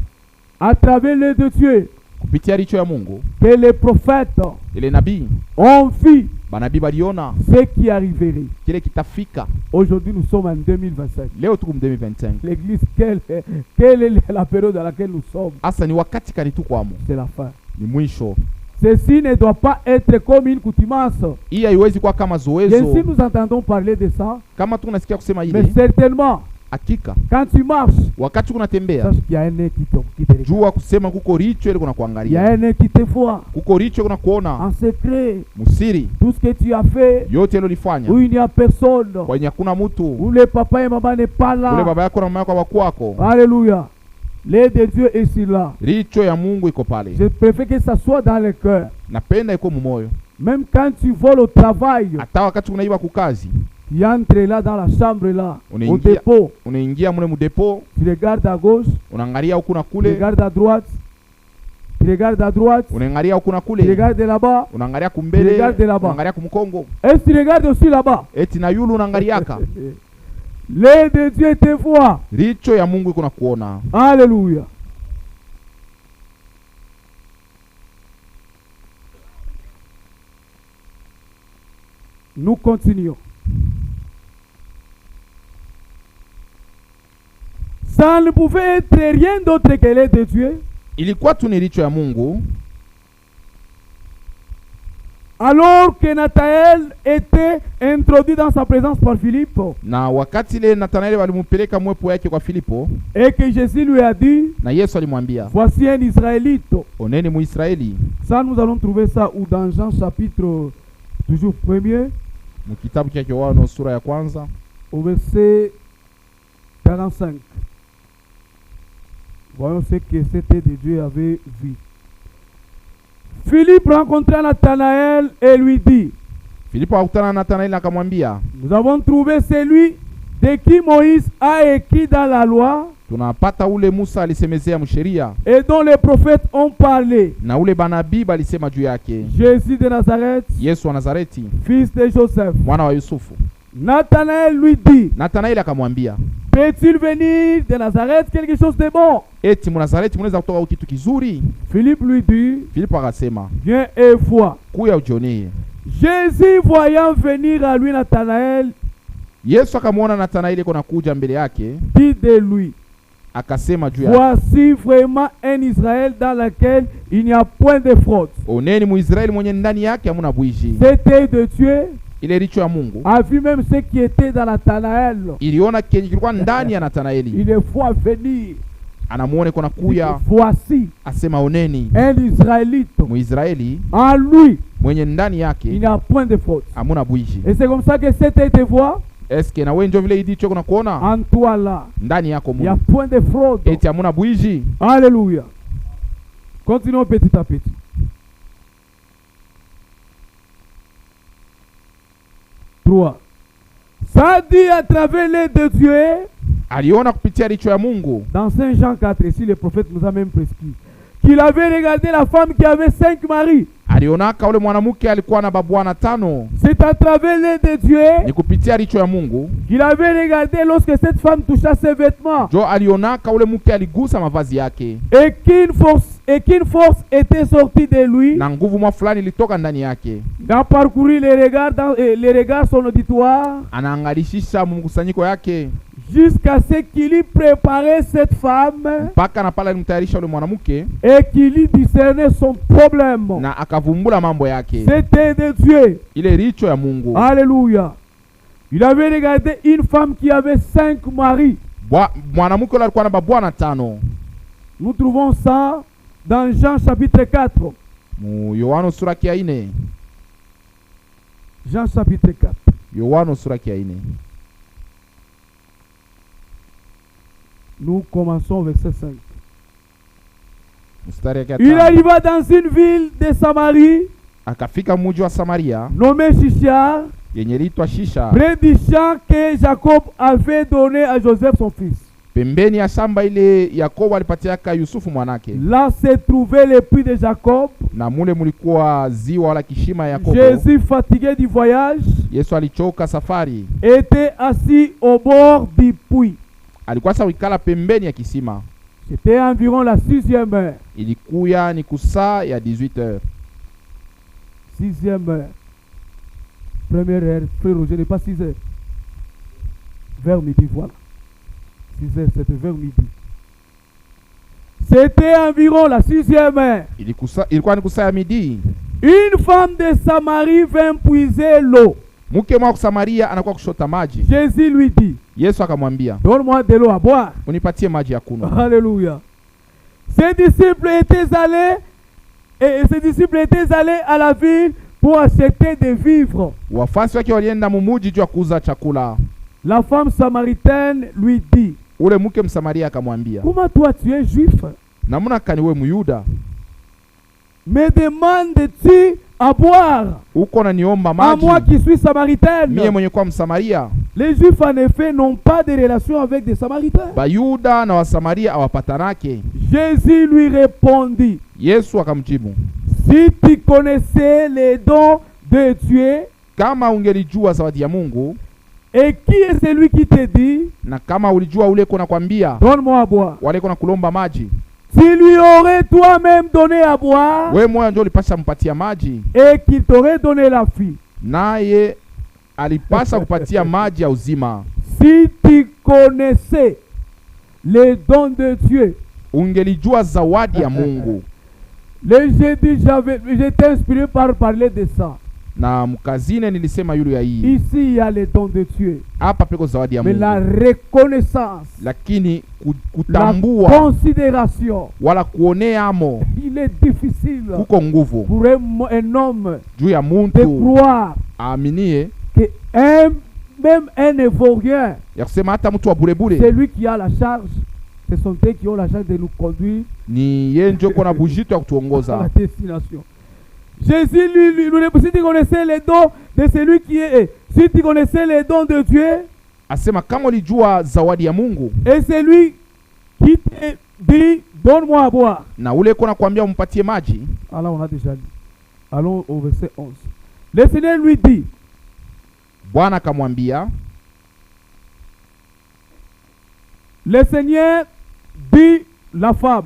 À travers l'œil de Dieu, Kupitia licho ya Mungu, que les prophètes ile nabii ont vu banabii baliona ce qui arriverait. kile kitafika. Aujourd'hui, nous sommes en 2025. Leo tuko 2025. L'église, quelle est la période dans laquelle nous sommes? Asa ni wakati kani tukwamo. C'est la fin. Ni mwisho. Ceci ne doit pas être comme une coutumance. Hii haiwezi kuwa kama Bien zoezo. si nous entendons parler de ça, Kama tunasikia kusema mais ile, certainement, hakika quand tu marches, wakati kunatembea sache qu'il y a un nez qui te regarde. jua kusema kuko richo ile kuna Il y a kuangalia. un nez qui te voit Kuko richo kuna kuona en secret. musiri Tout ce que tu as fait, yote ile ulifanya où il n'y a personne, kwenye hakuna mtu. où le papa et maman n'est pas Ule là. baba yako na mama yako wakwako. Alléluia. L'aide de Dieu est sur là. Richo ya Mungu iko pale. Je préfère que ça soit dans le cœur. Napenda iko mumoyo. Même quand tu voles au travail, Hata wakati unaiba kukazi, tu entres là dans la chambre là, On est au ingia- dépôt. unaingia mule mudepo, Tu regardes à gauche, unaangalia huku na tu kule, regardes à droite, tu regardes à droite, unaangalia huku na tu kule, regardes là-bas. unaangalia kumbele, Regarde là-bas. unaangalia kumkongo, Est-ce que tu regardes aussi là-bas? eti na yulu unaangaliaka. L'œil de Dieu te voit. Richo ya Mungu iko na kuona. Alléluia. Nous continuons. Ça ne pouvait être rien d'autre que l'œil de Dieu. Ilikuwa tu ni richo ya Mungu. Alors que Nathanaël était introduit dans sa présence par Philippe, Na wakati ile Nathanaeli walimupeleka mwepo yake kwa Filipo, et que Jésus lui a dit, na Yesu alimwambia, voici un Israélite. oneni Muisraeli. Ça, nous allons trouver ça où dans Jean chapitre toujours 1er, Mkitabu cha Yohana sura ya kwanza au verset 45. Voyons ce que cet œil de Dieu avait vu. Philippe rencontra Nathanaël et lui dit, Filipo akutana na Nathanaeli akamwambia, nous avons trouvé celui de qui Moïse a écrit dans la loi tunapata ule Musa alisemezea msheria et dont les prophètes ont parlé. na ule banabii balisema juu yake, Jésus de Nazareth, Yesu wa Nazareti, fils de Joseph. mwana wa Yusufu. Nathanaël lui dit, Nathanaeli akamwambia, peut-il venir de Nazareth quelque chose de bon? eti Mnazareti mnaweza kutoka kitu kizuri? Philippe lui dit, Filipo akasema, viens et vois. kuya ujionee. Jésus, voyant venir à lui Nathanaël, Yesu akamwona Nathanaeli kona kuja mbele yake, dit de lui, akasema juu yake, voici vraiment un Israël dans lequel il n'y a point de fraude. oneni Muisraeli mwenye ndani yake hamuna bwishi. Cet œil de Dieu Ile richo ya Mungu a vu même ce qui était dans Nathanaël. iliona kenye kilikuwa ndani ya Nathanaeli. Il est fois venir. Anamuone kona kuya, Voici asema oneni un Israélite. Muisraeli En lui, mwenye ndani il yake n'y a point de faute. hamuna bwishi. Et c'est comme ça que cet œil te voit Eske na wewe ndio vile idicho kuna kuona en toi là. ndani yako Il n'y a Mungu point de fraude. eti hamuna bwishi? Alléluia. Continuons petit à petit. Ça dit à travers l'œil de Dieu, Aliona kupitia richo ya Mungu dans Saint Jean 4, ici le prophète nous a même prescrit, qu'il avait regardé la femme qui avait 5 maris. alionaka ule mwanamke alikuwa na babwana 5. C'est à travers l'œil de Dieu Ni kupitia richo ya Mungu qu'il avait regardé lorsque cette femme toucha ses vêtements jo alionaka ule mke aligusa mavazi yake, et qu'une force était sortie de lui, na nguvu mwa fulani ilitoka ndani yake. d'en parcourir les regards son auditoire, Anaangalishisha mkusanyiko yake jusqu'à ce qu'il y préparait cette femme mpaka na pale alimtayarisha ule mwanamke et qu'il y discernait son problème. na akavumbula mambo yake. C'était de Dieu. Ile richo ya Mungu. Alléluia. Il avait regardé une femme qui avait 5 maris. Mwanamke yule alikuwa na babwana 5. Nous trouvons ça dans Jean chapitre 4. Mu Yohana sura ya 4. Jean chapitre 4. Yohana sura ya 4. Nous commençons au verset 5. Mstari ya 4. Il arriva dans une ville de Samarie, Akafika mji wa Samaria nommé Sychar, yenye litwa Shisha, près du champ que Jacob avait donné à Joseph son fils. pembeni ya shamba ile Yakobo alipatiaka Yusufu mwanake. Là se trouvait le puits de Jacob. Na mule mulikuwa ziwa wala kishima ya Yakobo. Jésus, fatigué du voyage, Yesu alichoka safari, était assis au bord du puits. alikuwa sawikala pembeni ya kisima. C'était environ la 6e heure. Ilikuya ni kusaa ya 18h. 6e heure. Première heure, frère Roger n'est pas 6 heures. Vers midi, voilà. 6 heures, c'était vers midi. C'était environ la 6e heure. Ilikuwa ni kusaa ya midi. Une femme de Samarie vint puiser l'eau. Mke mwa Samaria anakuwa kushota maji. Jésus lui dit, Yesu akamwambia, donne-moi de l'eau à boire. unipatie maji ya kunywa. Alléluia. Ses disciples étaient allés à la ville pour acheter des vivres. Wafasi wake walienda mumuji juu ya kuuza chakula. La femme samaritaine lui dit, Ule mke Msamaria akamwambia, comment toi tu es juif, namuna kani we Muyuda me demandes-tu à boire uko na niomba à maji, moi qui suis samaritaine? mie mwenye kwa Msamaria? Les juifs en effet n'ont pas de relation avec des samaritains. Bayuda na Wasamaria awapatanake. Jésus lui répondit, Yesu akamjibu, si tu connaissais les dons de Dieu kama ungelijua zawadi ya Mungu Et qui est celui qui te dit, Na kama ulijua ule kona kwambia donne-moi à boire? wale kona kulomba maji, Tu lui aurais toi-même donné à boire we moyo ndio ulipasha mpatia maji, et qu'il t'aurait donné la vie. naye alipasa kupatia maji ya uzima. Si tu connaissais les dons de Dieu. Ungelijua zawadi ya Mungu. Le jeudi, j'étais inspiré par parler de ça. Na mkazine nilisema yule ya hii. Ici, il y a les dons de Dieu. Hapa peko zawadi ya Mais Mungu. la reconnaissance, Lakini la kutambua considération, wala kuoneamo il est difficile kuko nguvu pour un homme juu ya de muntu croire aaminie que même un Évorien, ya kusema hata mtu wa burebure c'est lui qui a la charge. Ce sont eux qui ont la charge de nous conduire ni yeye ndio kona bujito ya à la kutuongoza. destination. Jésus, si tu connaissais les dons de celui qui est, si tu connaissais les dons de Dieu, Asema kama ulijua zawadi ya Mungu et celui qui te dit, donne-moi à boire. na ule kona kwambia umpatie maji, Alors on a déjà lu. Allons au verset 11. Le Seigneur lui dit, Bwana akamwambia, le Seigneur dit la femme,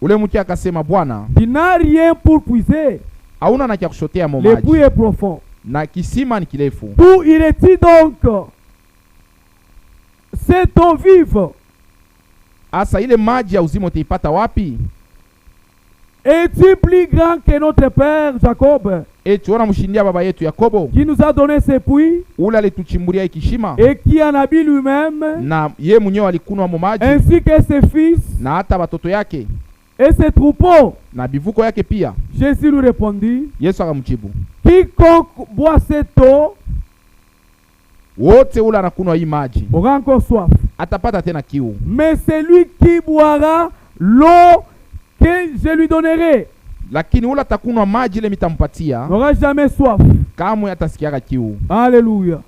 ule mke akasema, Bwana, tu n'as rien pour puiser. hauna na cha kushotea mo Le puits maji est profond. na kisima ni kirefu. D'où irait-il donc cette eau vive? Asa ile maji ya uzima utaipata wapi? Es-tu plus grand que notre père Jacob, Eti wana mshindia baba yetu Yakobo, qui nous a donné ce puits ule alituchimbulia ikishima et qui en a bu lui-même, na ye mwenyewe alikunwa mo maji ainsi que ses fils na hata watoto yake et ses troupeaux? na bivuko yake pia. Jésus lui répondit, Yesu akamjibu, quiconque boit cette eau wote ule anakunwa hii maji aura encore soif. atapata tena kiu, Mais celui qui boira l'eau que je lui donnerai lakini ule atakunwa maji ile mitampatia n'aura jamais soif. kamwe atasikiaka kiu. Alléluia.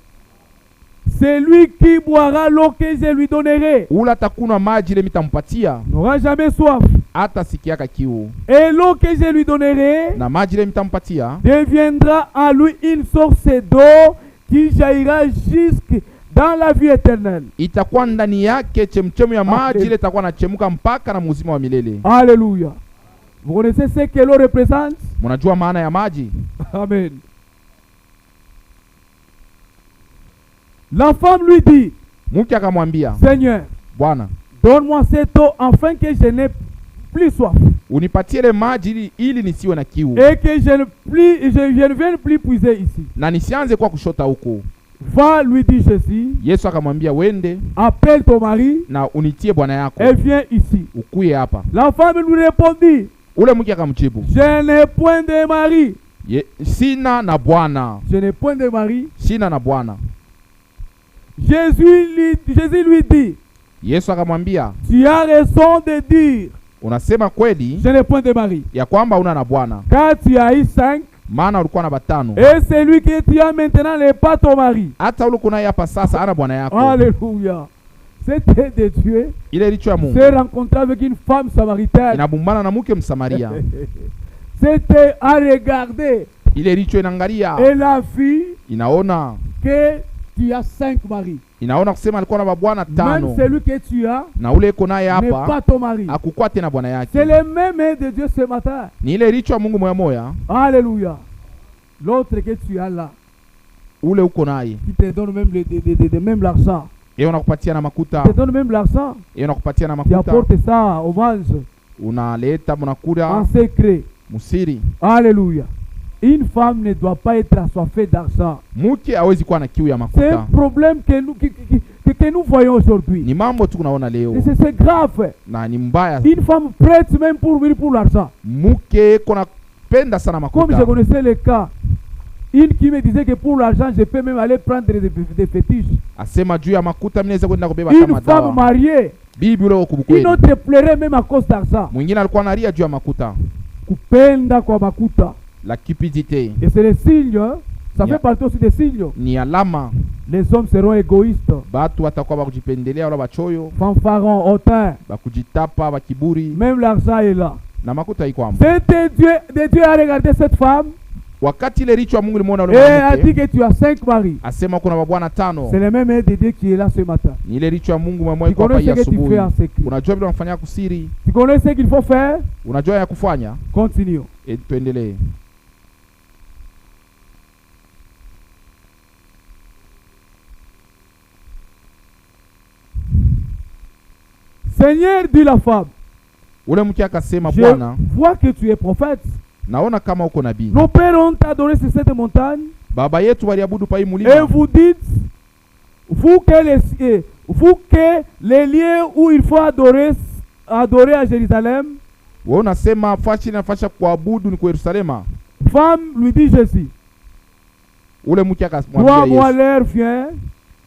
Celui qui boira l'eau que je lui donnerai Ule atakunwa maji ile mitampatia n'aura jamais soif. atasikiaka kiu, Et l'eau que je lui donnerai na maji ile mitampatia deviendra en lui une source d'eau qui jaillira jusque dans la vie éternelle. itakuwa ndani yake chemchemu ya maji ile itakuwa nachemuka mpaka na muzima wa milele. Alléluia. Vous connaissez ce que l'eau représente? Mnajua maana ya maji? Amen. La femme lui dit, Mke akamwambia, Seigneur, Bwana, donne-moi cette eau afin que je n'ai plus soif unipatie ile maji ili nisiwe na kiu et que je ne vienne plus puiser ici. na nisianze kwa kushota huko. Va, lui dit Jésus, Yesu akamwambia, wende appelle ton mari na unitie bwana yako et viens ici. ukuye hapa. La femme lui répondit, Ule mke akamjibu, je n'ai point de mari. Sina na bwana, Je n'ai point de mari. sina na bwana. Jésus lui dit, Yesu akamwambia, tu as raison de dire, unasema kweli je n'ai point de mari, ya kwamba una na bwana, car tu as eu 5, maana ulikuwa na batano, et celui que tu as maintenant n'est pas ton mari. hata ule kuna hapa sasa ana bwana yako. Alléluia. C'était de Dieu Ile licho ya Mungu s'est rencontré avec une femme samaritaine. inabumbana na mke Msamaria. C'était à regarder. Ile licho inaangalia, Et la fille inaona que tu as 5 maris. inaona kusema alikuwa na mabwana Même tano, celui que tu as na ule iko naye n'est pas hapa ton mari. akukuwa tena bwana C'est yake. le même de Dieu ce matin. Ni ile licho ya Mungu moya moya, Alléluia. L'autre que tu as là, ule uko naye qui te donne même, même l'argent. yeye unakupatia na makuta, Qui te donne même l'argent. yeye unakupatia na Tu makuta, apportes ça au mange unaleta mnakula en secret. musiri. Alléluia. Une femme ne doit pas être assoiffée d'argent. Mke hawezi kuwa na kiu ya C'est un makuta. problème que nous voyons aujourd'hui. Ni mambo tu kunaona leo Et c'est grave. na ni mbaya. Une femme prête même pour l'argent. Mke kona penda sana Comme je makuta. connaissais le cas, une qui me disait que pour l'argent, je peux même aller prendre des fétiches. Asema juu ya makuta mimi naweza kwenda kubeba Une kama femme dawa. mariée, Bibi ule une ukubukweli. autre pleurait même à cause d'argent. Mwingine alikuwa analia juu ya makuta. Kupenda kwa makuta. La cupidité Et c'est le signe, hein? Ça Yeah. fait partie aussi des signes. ni alama. Les hommes seront égoïstes, Batu watakuwa bakujipendelea wala bachoyo, fanfarons, hautains. bakujitapa, bakiburi Même l'argent est là. na makuta iko hapo. C'était Dieu, de Dieu a regardé cette femme wakati ile richo ya Mungu limuona ule Et a mwanamke, dit que tu as 5 maris. asema kuna mabwana 5. C'est le même aide de Dieu qui est là ce matin. Ni ile richo ya Mungu Tu mwamwai kwa connais hapa ce que tu asubuhi. fais en secret. Unajua vile unafanya kusiri, Tu connais ce qu'il faut faire. unajua ya kufanya. Continuons. Tuendelee. Seigneur, dit la femme, Ule mke akasema, je Bwana, vois que tu es prophète. naona kama uko nabii. Nos pères ont adoré sur cette montagne. Baba yetu waliabudu pa hii Et mulima. vous dites, vous que les lieux où il faut adorer à Jérusalem. Wewe unasema fashi nafasha kuabudu ni kwa Yerusalema. Femme lui dit Jésus, Ule mke akamwambia crois-moi, Yesu. l'heure vient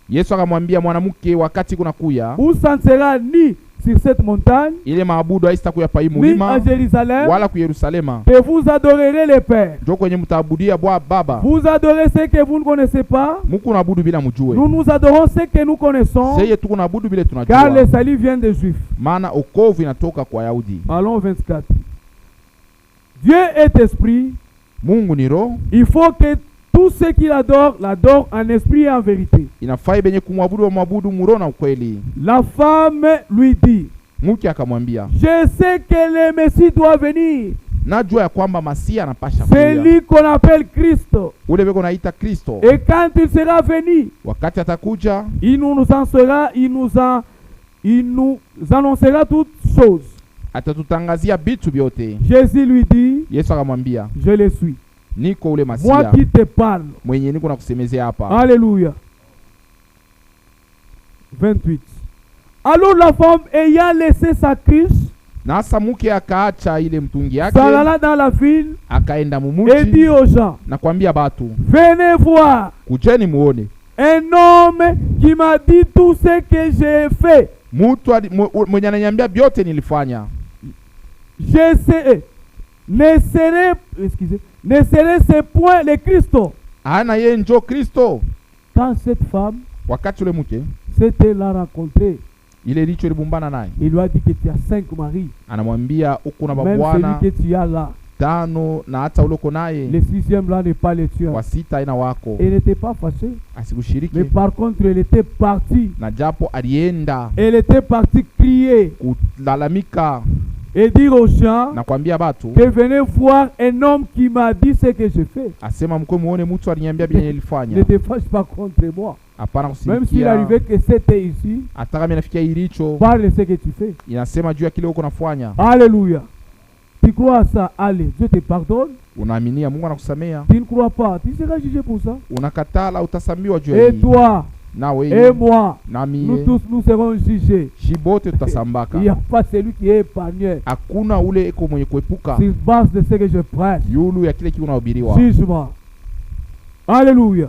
Yesu akamwambia mwanamke, wakati kuna kuya où ça ne sera ni sur cette montagne, ile maabudu haisitakuya pa hii ni mulima à Jérusalem, wala ku Yerusalema. que vous adorerez les pères. Ndio kwenye mtaabudia Baba. Vous adorez ce que vous ne connaissez pas. Muko naabudu bila mjue. Nous adorons ce que nous connaissons, Seye tuko naabudu bila car le tunajua. salut vient des Juifs. Maana okovu inatoka kwa Yahudi. Allons 24. Dieu est esprit. Mungu ni roho. Il faut que tous ceux qui l'adorent en esprit et en vérité. Inafai benye kumwabudu wa mwabudu muro na ukweli. La femme lui dit, Mke akamwambia, je sais que le Messie doit venir. najua ya kwamba Masia anapasha C'est kuja. lui qu'on appelle Christ. Ule beko naita Kristo. Et quand il sera venu, Wakati atakuja, il nous annoncera toutes choses. atatutangazia bitu vyote. Jésus lui dit, Yesu akamwambia, je le suis. niko ule Moi Masia qui te parle. mwenye niko nakusemezea hapa. Alléluia. 28. Alors la femme ayant laissé sa cruche, Na hasa mke akaacha ile mtungi yake, s'en alla dans la ville akaenda et dit mumuji aux gens, na kuambia batu, venez voir kujeni muone un homme qui m'a dit tout ce que j'ai fait. mtu mwenye ananiambia vyote nilifanya. Je sais, ne serait ce point le Christ. Ana yeye njo Kristo. Quand cette femme Wakati ule mke s'était là rencontrée, ile licho libumbana naye, il lui a dit que tu as 5 maris. anamwambia uko na Même babwana celui que tu as là, 5 na hata uloko naye le 6e là n'est pas le tien. wa 6 aina wako, Elle n'était pas fâchée. Mais asikushiriki. par contre, elle était partie. Na japo alienda Elle était partie crier kulalamika et dire aux gens na kuambia batu, que venez voir un homme qui m'a dit ce que je fais. asema mko muone mtu aliniambia bien nilifanya. Ne te fâche pas contre moi. Hapana Même s'il kusikia. arrivait que c'était ici, Hata kama inafikia ilicho, parle de ce que tu fais. inasema juu ya kile uko nafanya. Alléluia. Tu crois à ça? Allez, Dieu te pardonne. Unaaminia Mungu anakusamea, Tu ne crois pas, tu seras jugé pour ça. unakatala utasambiwa juu ya Et hii. toi, Na et wewe moi, na nous mie tous, nous serons jugés. shibote tutasambaka. Il n'y a pas celui qui est épargné. Hakuna ule eko mwenye kuepuka Sur base de ce que je prêche. yulu ya kile kinahubiriwa. Jugement. Alléluia.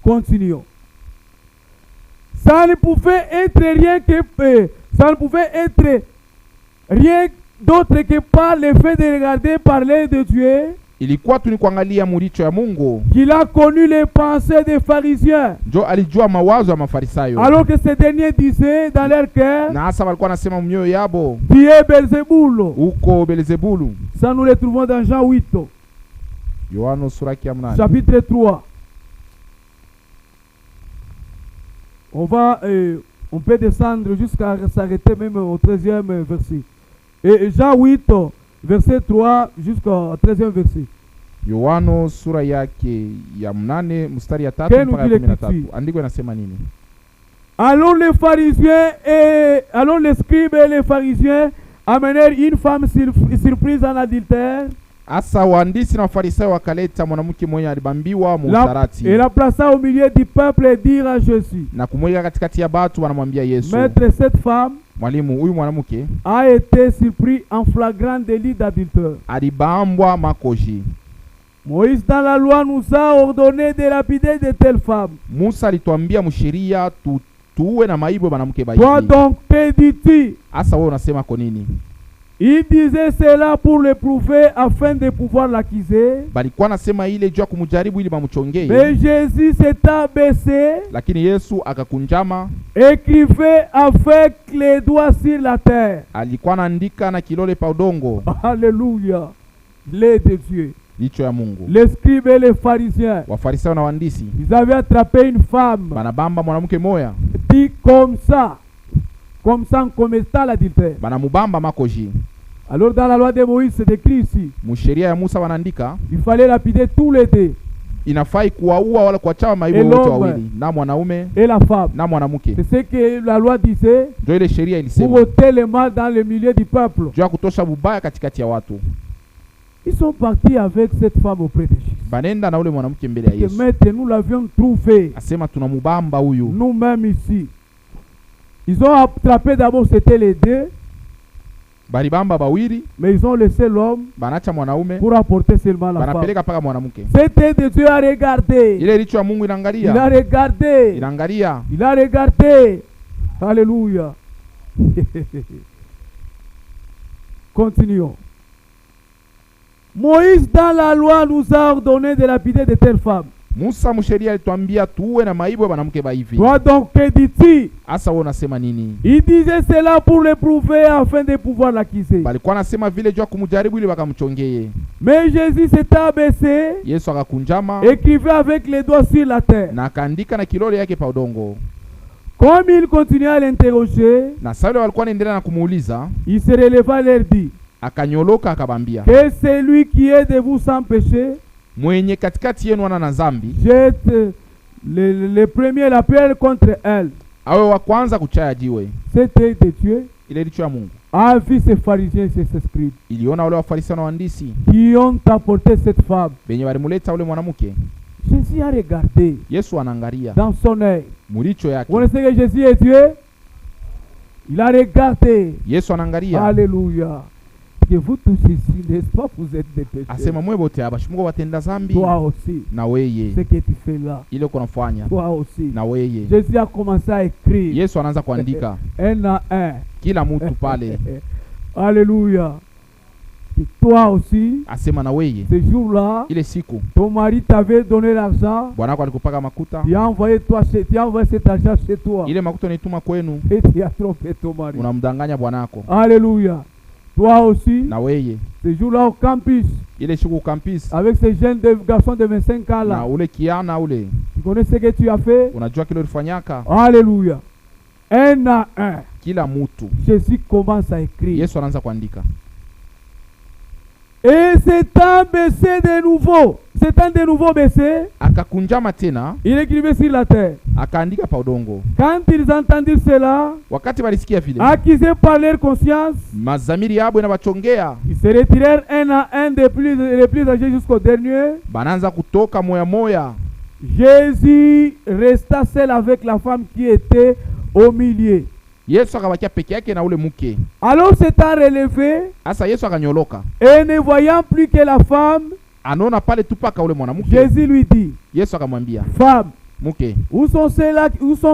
Continuons. Ça ne pouvait être rien d'autre que par le fait de regarder parler de Dieu Ilikuwa tu ni kuangalia muricho ya Mungu, qu'il a connu les pensées des pharisiens. njo alijua mawazo ya Mafarisayo. Alors que ces derniers disaient dans leur cœur, Na hasa walikuwa nasema mioyo yabo, Dieu Belzéboul. uko Belzebulu. Ça nous le trouvons dans Jean 8, Yohano sura ya 8. chapitre 3. On peut descendre jusqu'à s'arrêter même au 13e verset. Et Jean 8, verset 3 jusqu'au 13e verset. Yohano sura yake ya 8 mstari ya 3 Quel mpaka nous dit 13. l'écriture? Andiko inasema nini? Alors les scribes et les pharisiens amenèrent une femme surprise en adultère. Asa waandisi na Wafarisayo wakaleta mwanamke mwenye alibambiwa muusharati. Et la plaça au milieu du peuple et dire à Jésus, Na kumweka katikati ya batu, wanamwambia Yesu, Maître, cette femme mwalimu, huyu mwanamke a été surpris en flagrant délit d'adultère. alibambwa makoji. Moïse dans la loi nous a ordonné de lapider de telles femmes. Musa alituambia msheria tuwe na maibu mwanamke Toi baiki. donc que dis-tu? Asa wewe unasema kwa nini? Il disait cela pour le prouver afin de pouvoir l'accuser. Balikuwa nasema ile juu ya kumjaribu ili bamchongee. Mais Jésus s'est abaissé, Lakini Yesu akakunjama, écrivait avec les doigts sur la terre. alikuwa anaandika na kilole pa udongo. Alléluia. L'aide de Dieu. licho ya Mungu. Les scribes et les pharisiens, Wafarisayo na waandishi ils avaient attrapé une femme, banabamba mwanamke moya, dit comme ça en commettant l'adultère. banamubamba makoji. Alors dans la loi de Moïse, c'est écrit ici, Musheria ya Musa wanaandika il fallait lapider tous les deux, inafai kuwaua wala kuachawa maibu wote wawili, na mwanaume et la femme. na mwanamke. C'est ce que la loi disait, Ndio ile sheria pour ilisema, ôter le mal dans le milieu du peuple. juu ya kutosha bubaya katikati ya watu. Ils sont partis avec cette femme auprès de Jésus. Banenda na ule mwanamke mbele ya Que Yesu. maître, nous l'avions trouvé, Asema tunamubamba huyu. nous-mêmes ici. Ils ont attrapé d'abord, c'était les deux, Balibamba bawili, mais ils ont laissé l'homme banacha mwanaume, pour apporter seulement la femme. banapeleka paka mwanamke. C'était de Dieu à regarder. Ile licho ya Mungu Il a inaangalia. regardé. Inaangalia. Il a regardé. Alléluia. Continuons. Moïse dans la loi nous a ordonné de lapider de telles femmes. Musa msheria alituambia tuwe na maibu ya mwanamke baivi. Toi donc, que dis-tu? Asa wewe unasema nini? Il disait cela pour le prouver afin de pouvoir l'accuser. Balikuwa nasema vile juu ya kumjaribu ili wakamchongee. Mais Jésus s'est abaissé, Yesu akakunjama écrivait avec les doigts sur la terre. na akaandika na kilole yake pa udongo. Comme il continuait à l'interroger, Na sasa walikuwa naendelea na kumuuliza, il se releva et leur dit, akanyoloka akabambia, que celui qui est de vous sans péché mwenye katikati yenu ana na dhambi jette le premier la pierre contre elle. awe wa kwanza kuchaya jiwe. C'était de Dieu. Ile licho ya Mungu A vu ces pharisiens et ces scribes iliona wale wafarisayo na waandishi qui ont apporté cette femme. benye walimuleta ule mwanamke. Jésus a regardé Yesu anaangalia dans son œil. mulicho yake. Vous connaissez que Jésus est Dieu? Il a regardé. Yesu anaangalia. Alléluia. Que vous tous ici, n'est-ce pas, vous êtes des pécheurs. Asema mwe bote abashumuko batenda zambi. Toi aussi, Na weye ce que tu fais là. ile uko nafanya. Toi aussi. Na weye Jésus a commencé à écrire. Yesu anaanza kuandika Un à un. kila mtu pale. Alléluia. Et toi aussi, Asema na weye ce jour-là, ile siku ton mari t'avait donné l'argent. bwana wako alikupaka makuta, Tu as envoyé cet argent chez toi. ile makuta unaituma kwenu, Et tu as trompé ton mari. unamdanganya bwanako. Alléluia. Toi aussi, Na weye ce jour-là au campus, ile siku campus avec ces jeunes garçons de 25 ans na là, ule kiana ule, tu connais ce que tu as fait? unajua kile ulifanyaka. Alléluia. Un à un, Kila mtu Jésus commence à écrire. Yesu anaanza kuandika. Et s'étant baissé de nouveau, s'étant de nouveau baissé, Akakunjama tena il écrivait sur la terre. akaandika pa udongo. Quand ils entendirent cela, Wakati walisikia vile, accusés par leur conscience, mazamiri yabo inabachongea, ils se retirèrent un à un les plus âgés jusqu'au dernier. banaanza kutoka moya moya. Jésus resta seul avec la femme qui était au milieu. Yesu akabakia peke yake na ule mke. Alors s'étant relevé, Asa Yesu akanyoloka, et ne voyant plus que la femme, anaona pale tupaka ule mwanamke. Jésus lui dit, Yesu akamwambia, femme, mke, où sont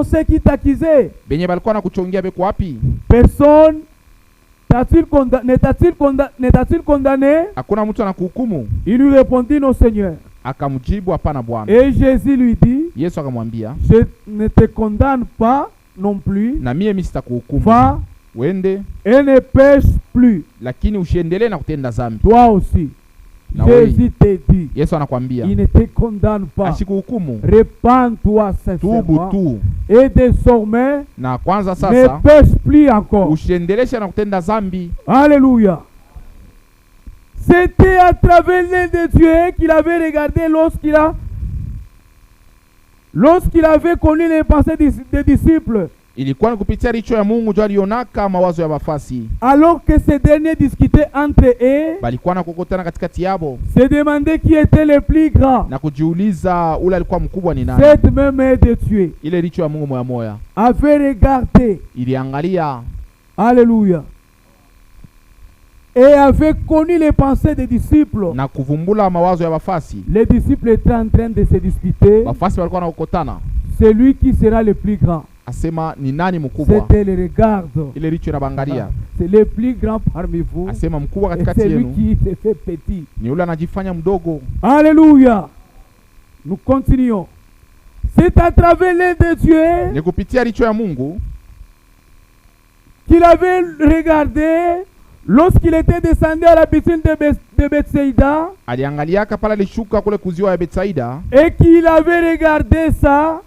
ceux qui t'accusaient? benye balikuwa na kuchongea beko wapi? Personne ne t'a-t-il condamné? Hakuna mtu anakuhukumu? Il lui répondit, non Seigneur. Akamjibu, hapana Bwana. Et Jésus lui dit, Yesu akamwambia, je ne te condamne pas non plus, na mie sitakuhukumu. va Wende, et ne pêche plus. lakini usiendelee na kutenda dhambi. Toi aussi. Na Jésus te dit, Yesu anakwambia, il ne te condamne pas. asikuhukumu. Répands-toi Tubu sincèrement. tu. Et désormais, Na kwanza ne sasa pêche plus encore. usiendeleshe na kutenda dhambi. Alléluia. C'était à travers l'œil de Dieu qu'il avait regardé lorsqu'il avait connu les pensées des disciples. Ilikuwa ni kupitia licho ya Mungu ndio alionaka mawazo ya wafasi. Alors que ces derniers discutaient entre eux, Balikuwa na kukutana katikati yabo se demandaient qui était le plus grand. na kujiuliza ule alikuwa mkubwa ni nani. Cette même œil de Dieu Ile licho ya Mungu moya moya avait regardé. iliangalia Alléluia. Et avait connu les pensées des disciples. na kuvumbula mawazo ya wafasi. Les disciples étaient en train de se disputer. Wafasi walikuwa na kukutana, Celui qui sera le plus grand. asema ni nani mkubwa. C'était le regard. Ile licho inabangalia, C'est le plus grand parmi vous. asema mkubwa Et katikati celui yenu qui se fait petit. ni yule anajifanya mdogo. Alléluia. Nous continuons. C'est à travers l'œil de Dieu Ni kupitia licho ya Mungu qu'il avait regardé Lorsqu'il était descendu à la piscine de Bethsaïda aliangaliaka pale alishuka kule kuziwa ya Betsaida, et qu'il avait regardé ça,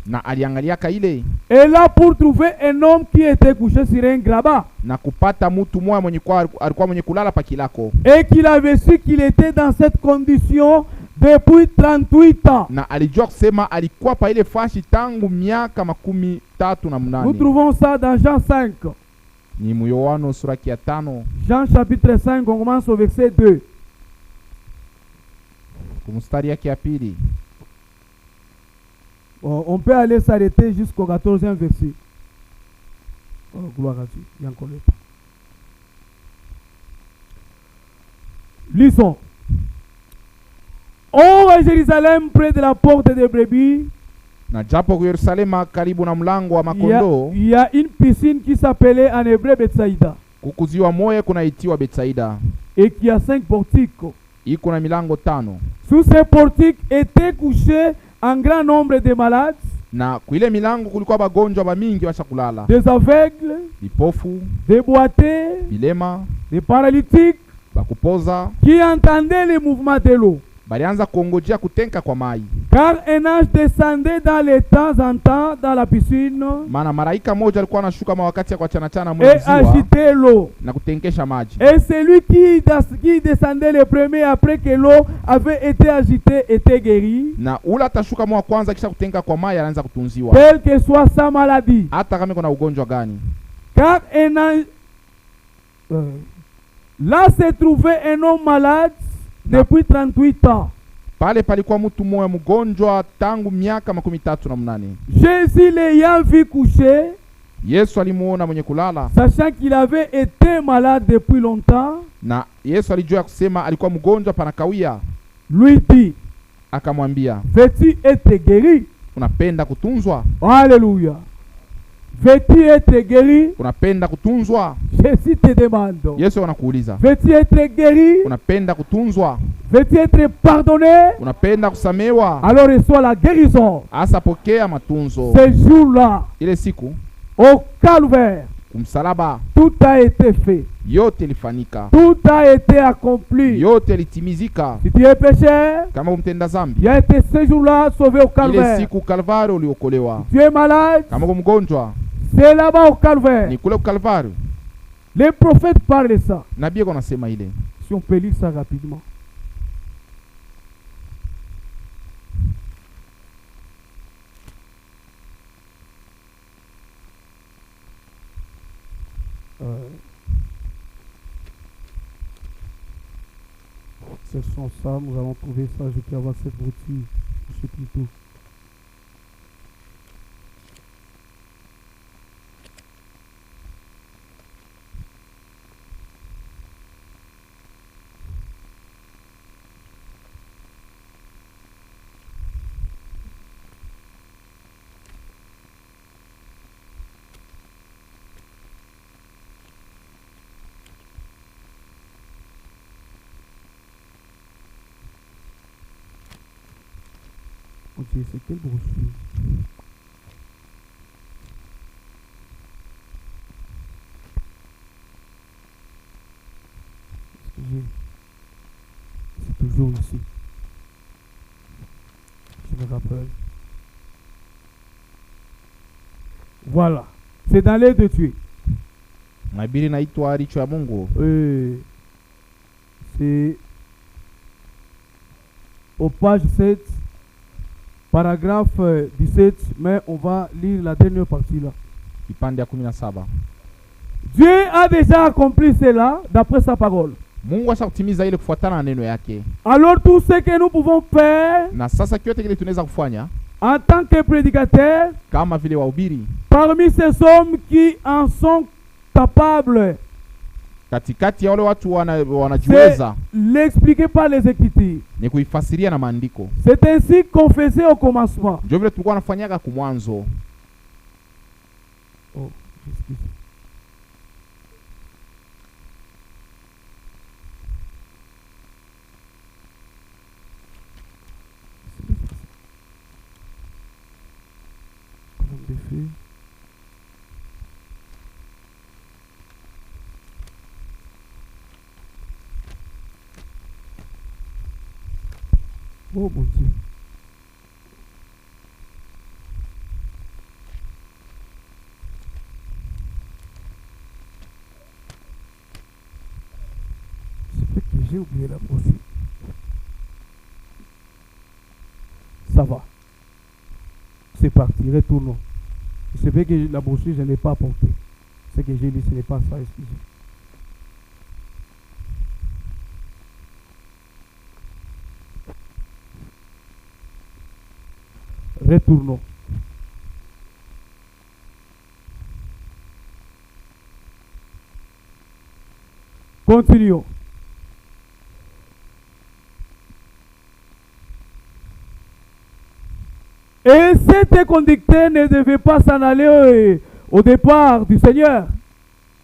na aliangaliaka ile et là pour trouver un homme qui était couché sur un grabat na kupata mtu mmoja mwenye alikuwa mwenye kulala pakilako, et qu'il avait su qu'il était dans cette condition depuis 38 ans. na alijua kusema alikuwa pa ile fashi tangu miaka 38. Nous trouvons ça dans Jean 5. Ni Yohana sura ya 5 Jean chapitre 5, on commence au verset 2. kumstari yake ya pili. On peut aller s'arrêter jusqu'au 14e verset. Oh, gloire à Dieu. Il y a encore le temps. Lisons. Or à Jérusalem, près de la porte des brebis, Na japo kwa Yerusalema karibu na mlango wa makondoo, il y a une piscine qui s'appelait en hébreu Bethsaïda kukuziwa moya kunaitiwa Betsaida, et qui a 5 portiques. iko na milango 5. Sous ces portiques étaient couchés un grand nombre de malades, Na kuile milango kulikuwa bagonjwa bamingi washa kulala, des aveugles, vipofu, des boités, vilema, des paralytiques, bakupoza. qui entendaient les mouvements de l'eau. Balianza kuongojea kutenka kwa mai, Car un ange descendait dans les temps en temps dans la piscine maana malaika moja alikuwa anashuka mawakati ya kuachana et mweziwa agitait l'eau. na kutenkesha maji. Et celui qui descendait le premier après que l'eau avait été agitée était guéri, Na ula atashuka mwa kwanza kisha kutenka kwa mai anaanza kutunziwa, quelle que soit sa maladie. hata kama kuna ugonjwa gani. Car un ange... là se trouvait un homme malade depuis 38 ans. Pale palikuwa mtu mmoja mgonjwa tangu miaka 38. Jésus l'ayant vu coucher, Yesu alimuona mwenye kulala, sachant qu'il avait été malade depuis longtemps, na Yesu alijua kusema alikuwa mgonjwa panakawia, lui dit, akamwambia, veux-tu être guéri? unapenda kutunzwa? Alléluia. Veux-tu être guéri? Unapenda kutunzwa? Jésus te demande. Yesu anakuuliza, Veux-tu être guéri? unapenda kutunzwa? Veux-tu être pardonné? Unapenda kusamewa? Alors reçois la guérison. Asa pokea matunzo. Ce jour-là, Ile siku au calvaire, kumsalaba tout a été fait. yote ilifanyika, Tout a été accompli. yote ilitimizika. Si tu es pécheur, Kama umtenda zambi, il a été ce jour-là sauvé au ile calvaire. siku Kalvari uliokolewa. Tu es malade, Kama uko mgonjwa, c'est là-bas au calvaire. ni kule Kalvari. Les prophètes parlent de ça. Nabii ako nasema ile. Si on peut lire ça rapidement. C'est son ça, nous allons trouver ça. Je peux avoir cette voiture. Je sais plus tout. Ok, c'est quelle brochure? C'est toujours ici. Je me rappelle. Voilà. C'est dans l'air de Dieu. Mabili naitwa Richo ya Mungu. C'est au page 7. Paragraphe 17, mais on va lire la dernière partie là. Kipande ya 17. Dieu a déjà accompli cela d'après sa parole. Mungu ashakutimiza ile kufuatana na neno yake. Alors tout ce que nous pouvons faire Na sasa kyote kile tunaweza kufanya en tant que prédicateurs, kama vile wahubiri parmi ces hommes qui en sont capables, katikati ya wale watu wanajiweza, l'expliquer par les Écritures. ni kuifasiria na maandiko. C'est ainsi qu'on faisait au commencement. Ndio vile tulikuwa nafanyaga kumwanzo. Oh, excuse. Oh mon Dieu. C'est vrai que j'ai oublié la brochure. Ça va. C'est parti, retournons. C'est vrai que la brochure, je ne l'ai pas apportée. Ce que j'ai lu, ce n'est pas ça, excusez. Retournons. Continuons. Et cet conducteur ne devait pas s'en aller au départ du Seigneur.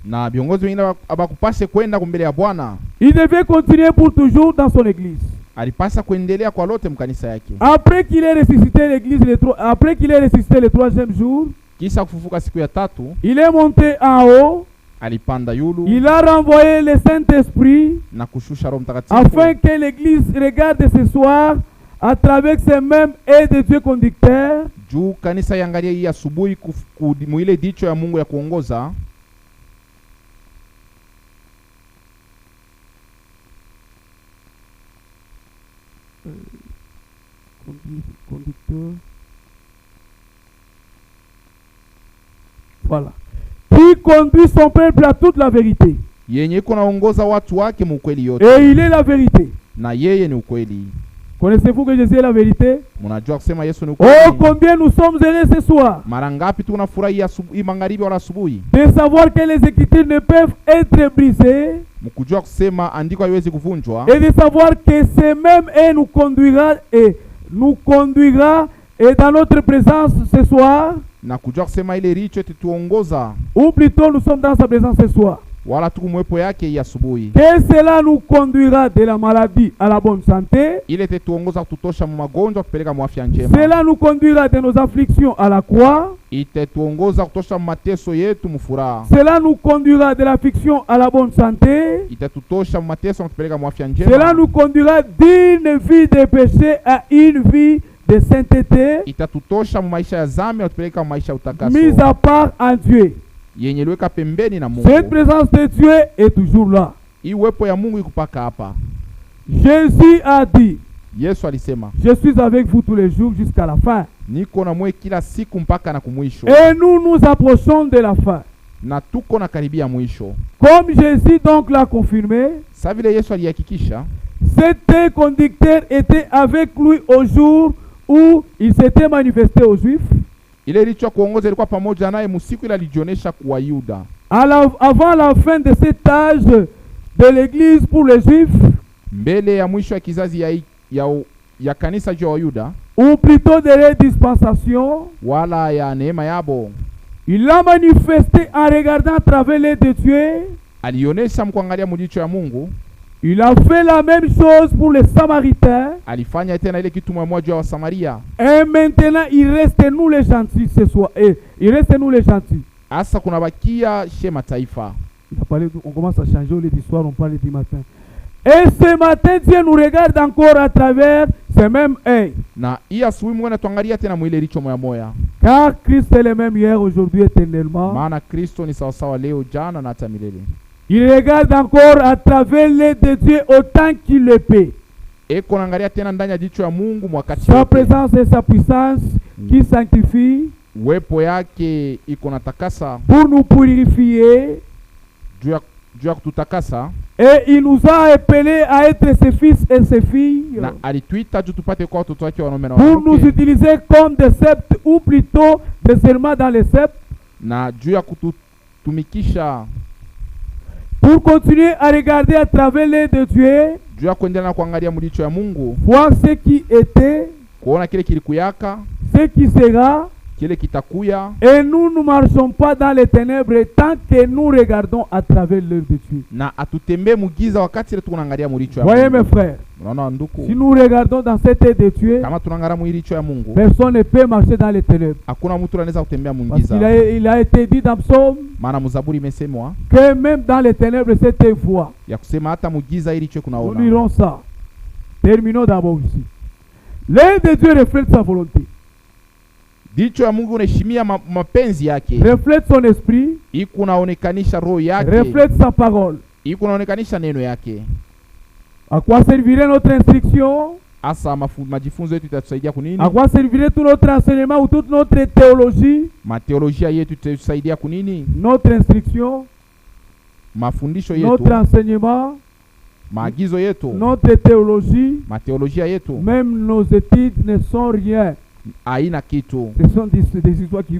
Na viongozi wengine abakupashe kwenda kumbele ya Bwana. Il devait continuer pour toujours dans son église. Alipasa kuendelea kwa lote mkanisa yake. Après qu'il ait ressuscité l'église après qu'il ait ressuscité le troisième jour, Kisha kufufuka siku ya tatu, il est monté en haut. alipanda yulu Il a renvoyé le Saint-Esprit na kushusha Roho Mtakatifu afin que l'église regarde ce soir à travers ce même et de Dieu conducteur. juu kanisa yangalia hii asubuhi muile dicho ya Mungu ya kuongoza. Conducteur. Voilà. Qui conduit son peuple à toute la vérité. Yenye kunaongoza watu wake mukweli yote. Et il est la vérité. Na yeye ni ukweli. Connaissez-vous que Jésus est la vérité? Munajua kusema Yesu ni Oh, ukweli. combien nous sommes heureux ce soir Mara ngapi tunafurahi asubuhi magharibi wala asubuhi. de savoir que les Écritures ne peuvent être brisées Mkujua kusema andiko haiwezi kuvunjwa. et de savoir que ce même et nous conduira et dans notre présence ce soir, Na kujua kusema ile richo tuongoza ou plutôt nous sommes dans sa présence ce soir. wala tuko mwepo yake hii asubuhi. Que cela nous conduira de la maladie à la bonne santé. Ile tetuongoza kututosha mu magonjwa kupeleka mu afya njema. Cela nous conduira de nos afflictions à la croix. Itetuongoza kutosha mateso yetu mu furaha. Cela nous conduira de l'affliction à la bonne santé. Itatutosha mu mateso na kupeleka mu afya Cela njema. nous conduira d'une vie de péché à une vie de sainteté, Itatutosha mu maisha ya dhambi na kupeleka mu maisha ya utakaso. mise à part en Dieu. Yenye liweka pembeni na Mungu. Cette présence de Dieu est toujours là. Hii uwepo ya Mungu ikupaka hapa. Jésus a dit, Yesu alisema, je suis avec vous tous les jours jusqu'à la fin. niko na mwe kila siku mpaka na kumwisho. Et nous nous approchons de la fin. Na tuko na karibia mwisho. Comme Jésus donc l'a confirmé, Sa vile Yesu alihakikisha, cet conducteur était avec lui au jour où il s'était manifesté aux Juifs, ile licho kuongoza ilikuwa pamoja naye musiku ile alijionesha kwa Yuda. avant la fin de cet âge de l'église pour les Juifs, Mbele ya mwisho ya kizazi ya kanisa juu ya Yuda, ou plutôt de leur dispensation, wala ya neema yabo. il l'a manifesté en regardant à travers les de Dieu. Alionesha mkuangalia mujicho ya Mungu. Il a fait la même chose pour les Samaritains. Alifanya tena ile kitu mmoja juu ya Samaria. Et maintenant, il reste nous les gentils ce soir. Et il reste nous les gentils. Asa kuna bakia shema taifa. Il a parlé, on commence à changer au lieu du soir, on parle du matin. Et ce matin, Dieu nous regarde encore à travers ce même œil. Na hii asubuhi Mungu anatuangalia tena mwile licho moya moya. Car Christ est le même hier, aujourd'hui, éternellement. Maana Kristo ni sawasawa leo, jana na hata milele. Il regarde encore à travers les de Dieu autant qu'il le peut. Eko naangalia tena ndani ya jicho ya Mungu mwakati Sa wote. présence et sa puissance qui sanctifie Uwepo yake iko natakasa pour nous purifier. juu ya kututakasa. Et il nous a appelés à être ses fils et ses filles Na alituita juu tupate kwa watoto wake wanaume na pour nous wanawake. utiliser comme des sceptres ou plutôt des serments dans les sceptres Na juu ya kututumikisha, pour continuer à regarder à travers les de Dieu, juu ya kuendelea na kuangalia mulicho ya Mungu, voir ce qui était, kuona kile kilikuyaka, ce qui sera. kile kitakuya. Et nous ne marchons pas dans les ténèbres tant que nous regardons à travers l'œuvre de Dieu. Na atutembee mugiza wakati ile tunaangalia mulicho ya Voyez mes Mungu. frères, Unaona nduku, si nous regardons dans cette œuvre de Dieu, kama tunaangalia mulicho ya Mungu, personne ne peut marcher dans les ténèbres. hakuna mtu anaweza kutembea Parce mugiza. qu'il a été dit dans Psaume Maana mzaburi imesemwa que même dans les ténèbres, cette voie. ya kusema hata mugiza ilicho Nous kunaona. lirons ça. Terminons d'abord ici. L'œil de Dieu reflète sa volonté, Jicho ya Mungu unaheshimia mapenzi yake, reflète son esprit, iko unaonekanisha roho yake, reflète sa parole. iko unaonekanisha neno yake. À quoi servirait notre instruction? Asa majifunzo yetu itatusaidia kunini? À quoi servirait tout notre enseignement ou toute notre théologie? Mateolojia yetu itatusaidia kunini? Notre instruction, Mafundisho yetu, notre enseignement, maagizo yetu, notre théologie, mateolojia yetu, même nos études ne sont rien. haina kitu, Ce sont des histoires qui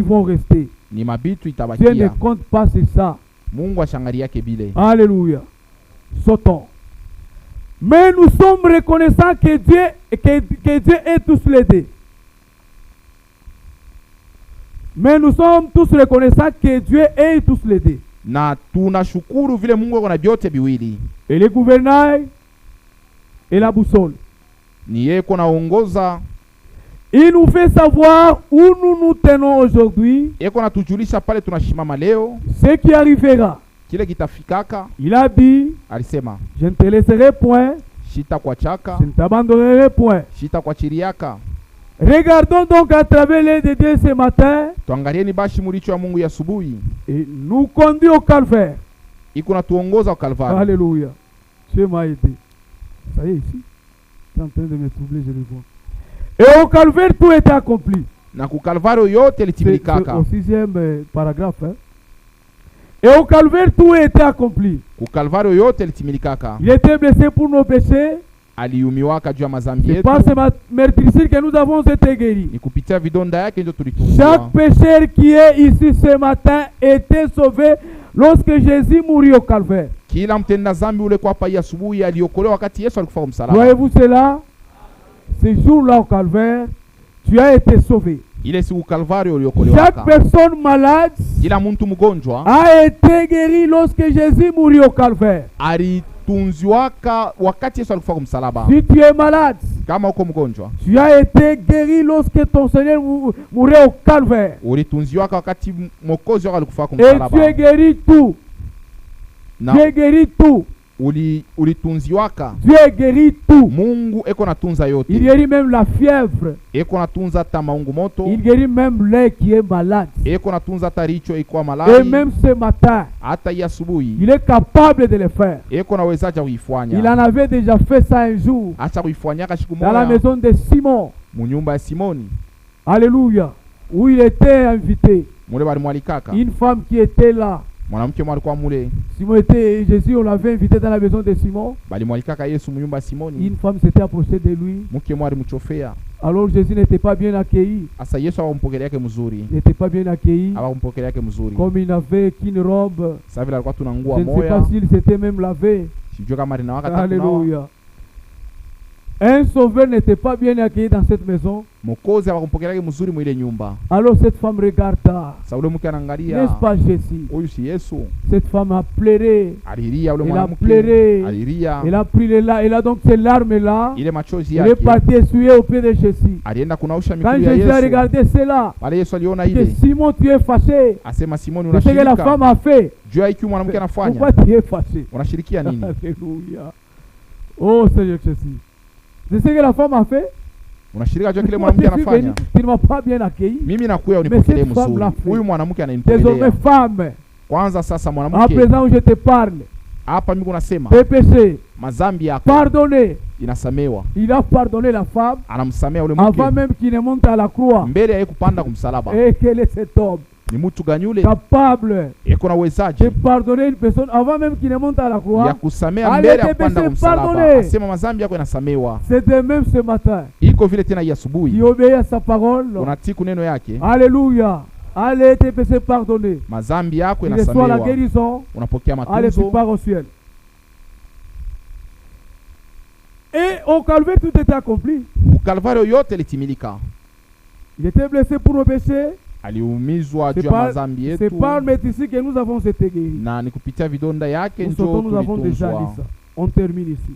vont rester. ni mabitu Dieu ne itabakia. compte pas sur ça. Mungu ashangalia yake bile. Alléluia. Sautons. Mais nous sommes reconnaissants que Dieu est tous les deux. Mais nous sommes tous reconnaissants que Dieu est tous les deux. Na tunashukuru vile Mungu ako na vyote biwili. Et le gouvernail et la boussole. Ni yeye kunaongoza, Il nous fait savoir où nous nous tenons aujourd'hui, yeko natujulisha pale tunashimama leo, ce qui arrivera. kile kitafikaka. Il a dit, Alisema je ne te laisserai point, shita kwa chaka, je ne t'abandonnerai point. shita kwa chiriaka. Regardons donc à travers l'œil de Dieu ce matin Tuangalieni bashi mulicho ya Mungu ya asubuhi, et nous conduit au calvaire. iko natuongoza kwa Kalvari. Alléluia. Dieu m'a aidé. Ça y est, ici. Tu es en train de me troubler, je le vois. Et au calvaire, tout était accompli. Na ku Kalvari yote C'est litimikaka. au 6e paragraphe. Hein. Et au calvaire, tout était accompli. Ku Kalvari yote litimikaka. Il était blessé pour nos péchés. Aliumiwaka juu ya mazambi C'est yetu. par ce meurtrissure que nous avons été guéris. Ni kupitia vidonda yake ndio Chaque tulitunzwa. pécheur qui est ici ce matin était sauvé lorsque Jésus mourut au calvaire. Kila mtenda zambi ule kwa hapa hii asubuhi aliokolewa wakati Yesu alikufa kwa msalaba. Voyez-vous cela? Ce jour-là au calvaire, tu as été sauvé. Ile siku Kalvari uliokolewa. Chaque personne malade Kila mtu mgonjwa a été guéri lorsque Jésus mourut au calvaire. alitunziwaka wakati Yesu alikufa kwa msalaba. Si tu es malade, Kama uko mgonjwa, tu as été guéri lorsque ton Seigneur mourait au calvaire. ulitunziwaka wakati Mwokozi wako alikufa kwa Et tu es msalaba. guéri tout. Na Tu es guéri tout. ulitunziwaka. Dieu guérit tout. Mungu eko natunza Il yote. guérit même la fièvre. Eko natunza hata maungu moto. Il guérit même l'œil qui est malade. Eko natunza hata richo iko Et malali. même ce matin, Hata hii asubuhi il est capable de le faire. eko nawezaje Il kuifanya. en avait déjà fait ça un jour Acha kuifanyaka siku dans la moja maison de Simon. mu nyumba ya Simoni. Alléluia. Où il était invité. Mule balimwalikaka. Une femme qui était là. Mwanamke mwa alikuwa mule. Simon était, Jésus, on l'avait invité dans la maison de Simon. Balimwalikaka Yesu mu nyumba ya Simoni. Une femme s'était approchée de lui. Mke mwa alimchofea. Alors Jésus n'était pas bien accueilli. Asa Yesu akampokelea yake mzuri. Il n'était pas bien accueilli. Akampokelea yake mzuri. Comme il n'avait qu'une robe. Sasa vile alikuwa tuna nguo Je ne sais moya. pas s'il s'était même lavé. Sijua kama linawaka tatu nao. Alléluia. Un sauveur n'était pas bien accueilli dans cette maison. Mwokozi akampokelea yake mzuri mu ile nyumba. Alors cette femme regarda. Sasa ule mke anaangalia. N'est-ce pas Jésus? Huyu si Yesu. Cette femme a pleuré. Alilia ule Elle a mwanamke. pleuré. Alilia. Elle a pris les larmes. Elle a donc ces larmes-là. Ile machozi Elle est yake. partie essuyer au pied de Jésus. Alienda kunausha Quand miguu ya Jésus a Yesu. regardé cela, Pale Yesu aliona il dit, ile. Simon, tu es fâché. Asema Simoni C'est ce que la unashirika. femme a fait. Juu ya hiki mwanamke Pourquoi anafanya. tu es fâché? Unashirikia nini? Alléluia. Oh Seigneur Jésus. C'est ce que la femme a fait. Unashirika juu ya kile Pourquoi mwanamke tu es venu? anafanya. Tu ne m'as pas bien accueilli. Mimi nakuya Mais unipokelee cette femme mzuri. l'a fait. Huyu mwanamke Désormais, ananipokelea. femme, Kwanza sasa à mwanamke présent où je te parle, hapa mimi nasema tes péchés, mazambi yako pardonné. inasamewa. Il a pardonné la femme Anamsamea ule avant mke même qu'il ne monte à la croix. mbele ya kupanda kumsalaba. Et quel est cet homme Ni mtu gani yule? capable Eko na de uwezaji pardonner une personne avant même qu'il ne monte à la ya croix? kusamea Allez, mbele ya tes kupanda péchés kumsalaba. pardonnés. Asema mazambi yako inasamewa. C'est de même ce matin. Iko vile tena hii Qui asubuhi obéit à sa parole. unatii kuneno yake, Alléluia. Allez, tes péchés pardonnés. mazambi yako Il reçoit la inasamewa, guérison. unapokea Allez, tu matunzo. pars au ciel. Et au calvaire, tout était accompli. Ukalvario yote litimilika. Il était blessé pour nos péchés. Aliumizwa C'est juu ya par, mazambi c'est yetu, par le ici que nous avons été guéris. na ni kupitia vidonda yake Nous, ndio nous avons déjà dit tulitunzwa. ça. On termine ici.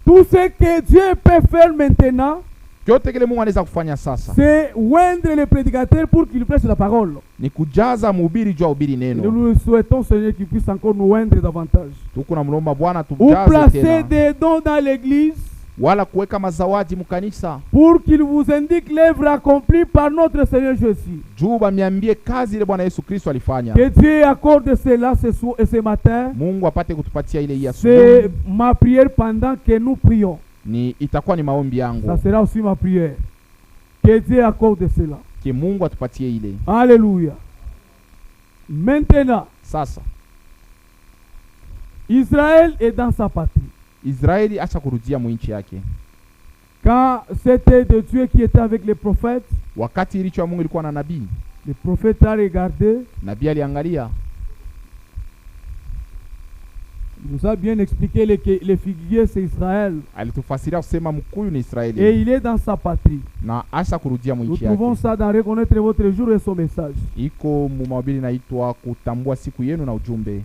Tout ce que Dieu peut faire maintenant, Kyote kile Mungu anaweza kufanya sasa c'est oindre le prédicateur pour qu'il prêche la parole. ni kujaza mhubiri juu ya hubiri Et neno. nous souhaitons, Seigneur, qu'il puisse encore nous oindre davantage. Tuko na mlomba Bwana Ou tujaze placer tena. des dons dans l'église wala kuweka mazawadi mukanisa, pour qu'il vous indique l'œuvre accomplie par notre Seigneur Jésus. juu bamiambie kazi ile Bwana Yesu Kristo alifanya. Que Dieu accorde cela ce matin. Mungu apate kutupatia ile hii C'est asubuhi. ma prière pendant que nous prions. Itakuwa ni maombi yangu. Ça sera aussi ma prière. Que Dieu accorde cela. Ke Mungu atupatie ile. Alléluia. Maintenant, Sasa Israël est dans sa patrie. Israeli acha kurudia mwinchi yake. Quand c'était de Dieu qui était avec les prophètes, Wakati ilicho ya Mungu ilikuwa na nabii, le prophète a regardé, nabii aliangalia, il nous a bien expliqué que le figuier c'est Israël. alitufasiria kusema mkuyu ni Et Israeli il est dans sa patrie. na acha kurudia Nous mwinchi trouvons yake. ça dans Reconnaître votre jour et son message. Iko mu mahubiri inaitwa kutambua siku yenu na ujumbe.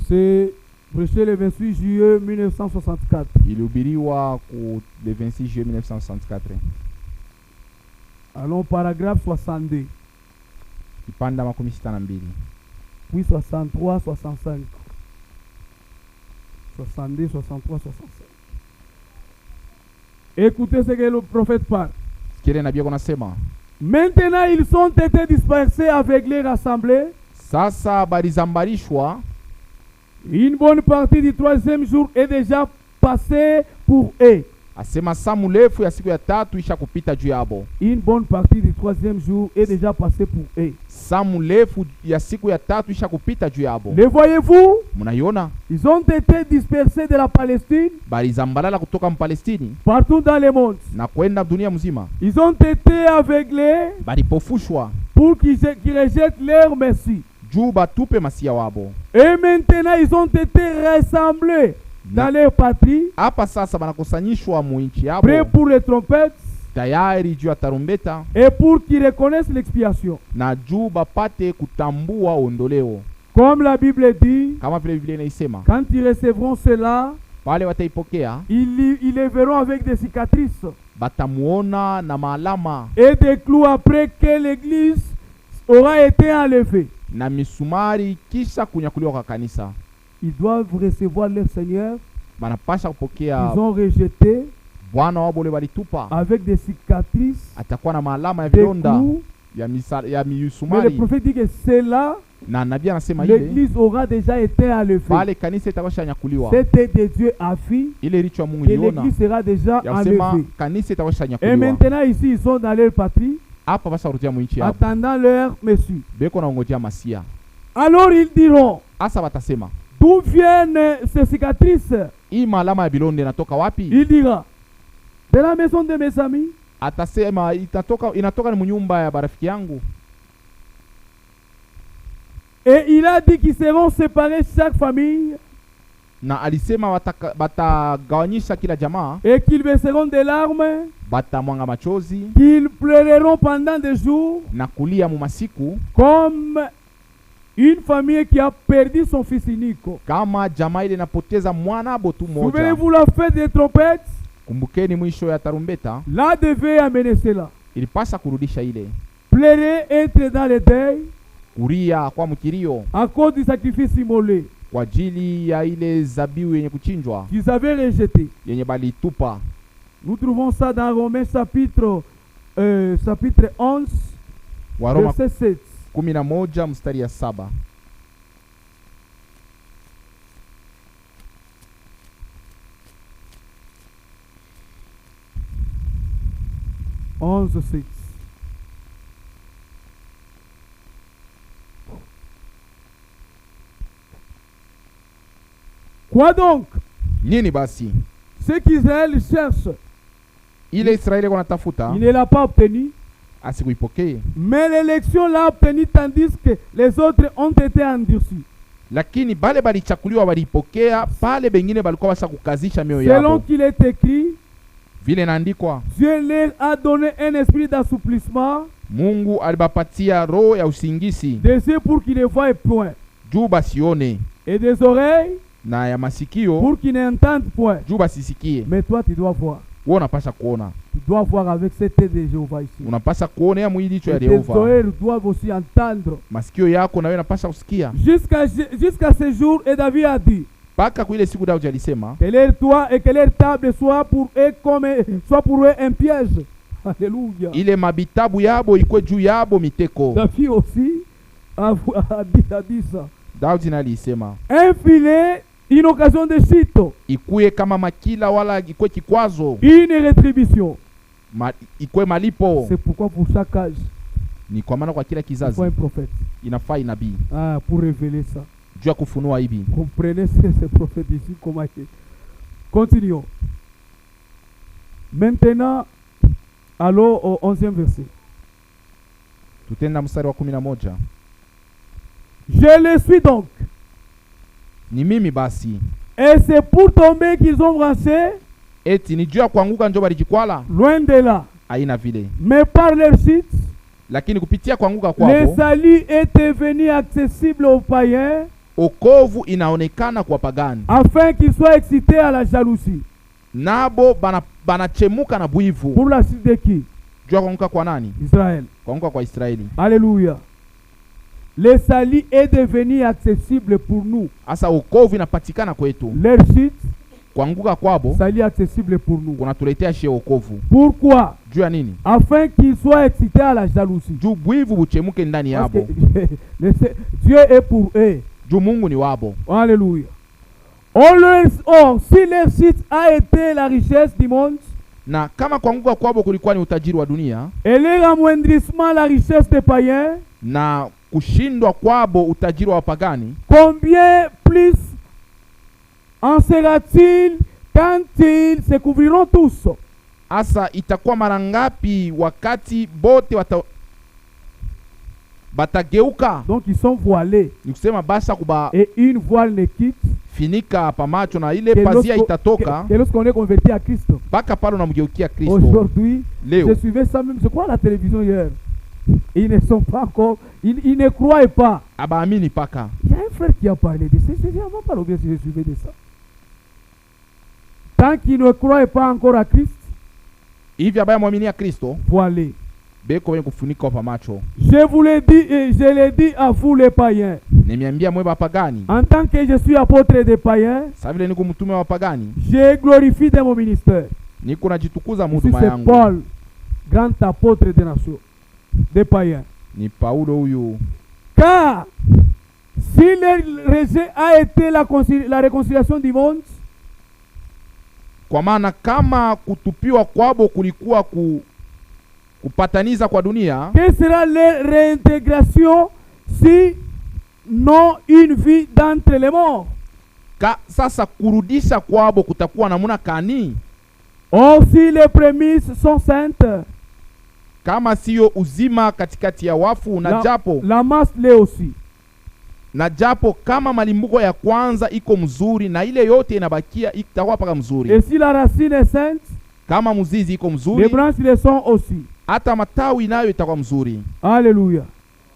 C'est prêché le 28 juillet 1964. Ilihubiriwa ku le 26 juillet 1964. Allons paragraphe 62, Kipanda 62. puis 63, 65. 62, 63, 65. Écoutez ce que le prophète parle. Kile nabii konasema, Maintenant, ils ont été dispersés avec les rassemblés. sasa balizambarishwa, Une bonne partie du troisième jour est déjà passée pour eux. asema saa mrefu ya siku ya tatu isha kupita juu yabo. Une bonne partie du troisième jour est déjà passée pour eux. Saa mrefu ya siku ya tatu isha kupita juu yabo. Les voyez-vous? Munaiona? Ils ont été dispersés de la Palestine Balizambalala kutoka Mpalestini partout dans le monde. na kwenda dunia mzima. Ils ont été aveuglés Balipofushwa pour qu'ils rejettent leur Messie. juu batupe masia wabo. Et maintenant, ils ont été rassemblés dans leur patrie, Hapa sasa banakusanyishwa muinchi yabo prêts pour les trompettes tayari juu ya tarumbeta et pour qu'ils reconnaissent l'expiation. na juu bapate kutambua ondoleo. Comme la Bible dit, Kama vile Biblia inaisema, quand ils recevront cela, pale wataipokea ils les verront avec des cicatrices batamuona na maalama et des clous après que l'église aura été enlevée. na misumari kisha kunyakuliwa kwa kanisa. Ils doivent recevoir leur Seigneur. Banapasha kupokea Ils ont rejeté Bwana wabo ule balitupa, avec des cicatrices, atakuwa na maalama ya des vidonda clous. ya Mais le misumari. prophète dit que c'est là, Na nabii anasema ile l'église aura déjà été enlevée. pale kanisa itakosha nyakuliwa. C'était de Dieu a fait Ile richo ya Mungu que iliona l'église sera déjà ya kusema enlevée. kanisa itakosha Et nyakuliwa. maintenant ici, ils sont dans leur patrie, Hapa basa rudia mwinchi hapo. attendant leur Messie. Beko na ngojea masia. Alors ils diront, Asa batasema, d'où viennent ces cicatrices? hii maalama ya bilonde inatoka wapi? Il dira, de la maison de mes amis. Atasema inatoka ni mnyumba ya barafiki yangu. Et il a dit qu'ils seront séparés chaque famille Na alisema batagawanyisha kila jamaa, et qu'ils verseront des larmes, batamwanga machozi qu'ils pleureront pendant des jours na kulia mu masiku, comme une famille qui a perdu son fils unique. kama jamaa ile inapoteza mwana botu moja. Souvenez-vous la fête des trompettes? Kumbukeni mwisho ya tarumbeta, Là devait amener cela. ilipasa kurudisha ile Pleurer, être dans le deuil kuria kwa mkirio à cause du sacrifice immolé kwa ajili ya ile zabiu yenye kuchinjwa qu'ils avaient rejeté. yenye balitupa. Nous trouvons ça dans Romains chapitre 11, Waroma verset 7. 11 mstari ya 7. Quoi donc? Nini basi? Ce qu'Israël cherche, Ile Israeli kwa natafuta il ne l'a pas obtenu, asikuipokee, mais l'élection l'a obtenu tandis que les autres ont été endurcis. lakini bale balichakuliwa balipokea, pale bengine balikuwa basa kukazisha mioyo Selon yao. qu'il est écrit, Vile naandikwa, Dieu leur a donné un esprit d'assouplissement, Mungu alibapatia roho ya usingisi des yeux pour qu'ils ne voient point, juu basione, et des oreilles na ya masikio pour qu'ils n'entendent point. juu basisikie. Mais toi, tu dois voir. Wewe unapasha kuona, Tu dois voir avec cette tête de Jéhovah ici. unapasha kuona ya mwili hicho ya Et tes Yehova. oreilles doivent aussi entendre. Masikio yako na wewe unapasha kusikia. Jusqu'à ce jour, et David a dit, mpaka kwa ile siku Daudi alisema que leur toit et que leur table soit pour eux un piège. Alléluia. ile mabitabu yabo ikwe juu yabo miteko. David aussi a dit ça. Daudi na alisema Un filet, une occasion de chute, ikuye kama makila wala ikwe kikwazo, une rétribution. ikwe malipo. C'est pourquoi pour chaque âge, Ni kwa maana kwa kila il faut kizazi un prophète. inafaa nabii Pour révéler ça. juu ya kufunua hivi. Comprenez ces prophètes ici comment il est. Continuons. Maintenant, allons au 11e verset. Tutenda mstari wa 11. Je le suis donc. Ni mimi basi, Et c'est pour tomber qu'ils ont branché, eti ni juu ya kuanguka njo balijikwala? loin de là. Haina vile, Mais par leur chute, lakini kupitia kuanguka le kwao salut est devenu accessible aux païens, okovu inaonekana kwa pagani, afin qu'ils soient excités à la jalousie. nabo banachemuka na bwivu. Pour la chute de qui? Juu ya kuanguka kwa nani? Israël. Kuanguka kwa Israeli. Alléluia. Le salut est devenu accessible pour nous. Asa okovu inapatikana kwetu. Leur chute, Kuanguka kwabo salut accessible pour nous. kunatuletea shie okovu. Pourquoi? Juu ya nini? Afin qu'ils soient excités à la jalousie. Juu bwivu buchemuke ndani Parce yabo. que Dieu est pour eux. Juu Mungu ni wabo. Alléluia. Si leur chute a été la richesse du monde, Na kama kuanguka kwabo kulikuwa ni utajiri wa dunia, et leur amoindrissement la richesse des païens, na kushindwa kwabo utajiri wa wapagani, combien plus en sera-t-il quand ils se couvriront tous? asa itakuwa mara ngapi wakati bote batageuka? Donc ils sont voilés. Ni kusema basa kuba Et une voile ne quitte finika pa macho na ile que pazia itatoka lorsqu'on est converti à Christ. mpaka pale unamgeukia Kristo. Aujourd'hui, Leo je suivais ça même, je crois, à la télévision hier. Ils ne sont pas encore, ils ne croient pas. abaamini paka. Il y a un frère qui a parlé de ça. Je ne sais pas bien si je suivais de ça. Tant qu'ils ne croient pas encore à Christ, Hivi abaya muamini Kristo voilés. beko wenye kufunika pa macho. Je vous l'ai dit et je l'ai dit à vous les païens. Nimeambia mwe bapagani, En tant que je suis apôtre des païens, sasa vile niko mtume wa pagani, je glorifie de mon ministère. niko najitukuza Ici mhuduma c'est yangu. Paul, grand apôtre des nations, des païens. Ni Paulo huyu. Car si le rejet a été la réconciliation du monde, Kwa maana kama kutupiwa kwabo kulikuwa kupataniza kwa dunia, quelle sera leur réintégration si non une vie d'entre les morts? sasa kurudisha kwabo kutakuwa namuna kani? Or si les prémices sont saintes, Kama siyo uzima katikati ya wafu, la masse l'est aussi. na japo kama malimbuko ya kwanza iko mzuri, na ile yote inabakia itakuwa paka mzuri. Et si la racine est sainte, Kama mzizi iko les mzuri, branches le sont aussi. hata matawi nayo itakuwa mzuri. Alléluia.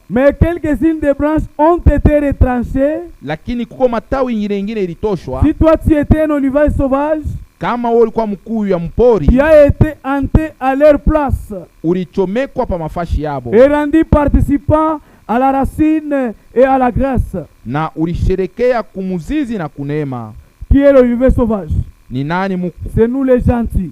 Mais quelques-unes des branches ont été retranchées. Lakini kuko matawi ingine ilitoshwa. Si toi tu étais un olivier sauvage, Kama wewe ulikuwa mkuu ya mpori, tu as été hanté à leur place ulichomekwa pa mafashi yabo, et rendu participant à la racine et à la graisse. na ulisherekea kumuzizi na kunema. Qui est l'olivier sauvage? Ni nani C'est nous les gentils.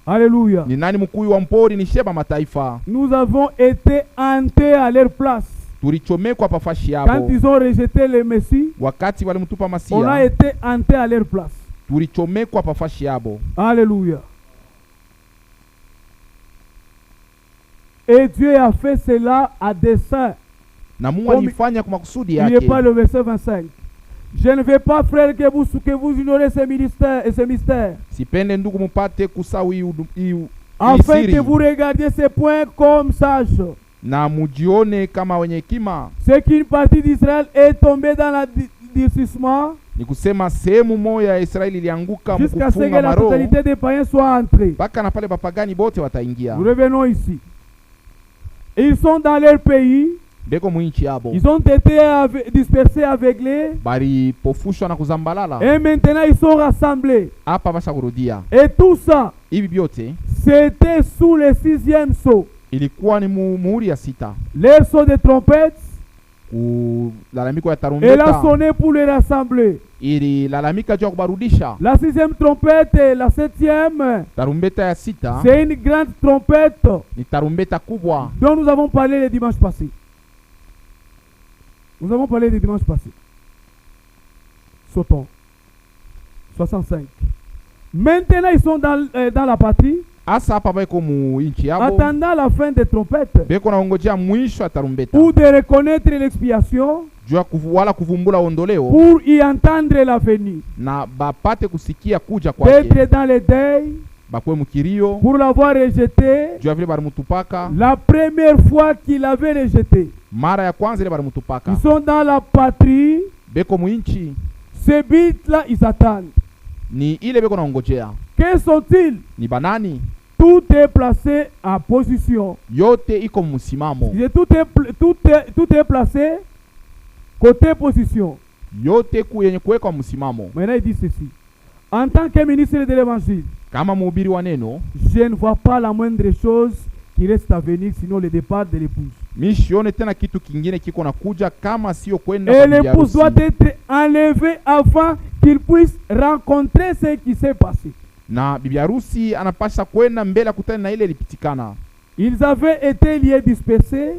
Alléluia. ni nani mkuu wa mpori? Ni sheba mataifa. Nous avons été hantés à leur place. Tulichomekwa pa fashi Quand yabo. ils ont rejeté le Messie, Wakati walimtupa on a Masia, été hantés à leur place. tulichomekwa pa fashi yabo. Alléluia. Et Dieu a fait cela à dessein. Na Mungu Comme alifanya kwa makusudi Il n'est yake. pas le verset 25. Je ne veux pas, frère, que vous ignorez ce ministère et ce mystère, Sipende ndugu mupate kusahau hii afin siri, que vous regardiez ces points comme sages. na mujione kama wenye hekima. C'est qu'une partie d'Israël est tombée dans la durcissement Ni kusema sehemu moja ya Israeli ilianguka jusqu'à ce que mkufunga la maroho, totalité des païens soit entrée. mpaka na pale bapagani bote wataingia. Nous revenons ici. Ils sont dans leur pays. Beko mwinchi yabo, Ils ont été dispersés, aveuglés. bali pofushwa na kuzambalala. Et maintenant ils sont rassemblés. Hapa basha kurudia. Et tout ça, Hivi vyote c'était sous le 6e sceau. ilikuwa ni muhuri ya 6. Les sceaux de trompettes, kulalamiko ya Elle a tarumbeta sonné pour les rassembler. ililalamika juu ya kubarudisha. La 6e trompette, la 7e, Tarumbeta ya sita c'est une grande trompette ni tarumbeta kubwa dont nous avons parlé le dimanche passé. Nous avons parlé le dimanche passé. Sautons. 65. Maintenant, ils sont dans la patrie, asa hapa beko mu inchi yabo, attendant la fin des trompettes, beko naongojea mwisho ya tarumbeta pour de reconnaître l'expiation, juu ya wala kuvumbula ondoleo pour y entendre l'avenir, na bapate kusikia kuja kwake, d'être dans le deuil, bakwe mukirio pour l'avoir rejeté juu ya vile barimutupaka la première fois qu'il avait rejeté. mara ya kwanza ile barimutupaka. Ils sont dans la patrie, Beko mu inchi ces bites-là, ils attendent. ni ile beko naongojea Que sont-ils? ni banani, Tout est placé en position. yote iko msimamo, Tout est placé côté position. yote yenye kuwekwa msimamo. Maintenant, il dit ceci. En tant que ministre de l'évangile, Kama mhubiri wa neno, je ne vois pas la moindre chose qui reste à venir, sinon le départ de l'épouse. mi sione tena kitu kingine kiko na kuja kama sio kwenda Et kwa bibi l'épouse harusi. doit être enlevée afin qu'il puisse rencontrer ce qui s'est passé. Na bibi harusi anapasha kwenda mbele kutana na ile ilipitikana. Ils avaient été liés dispersés.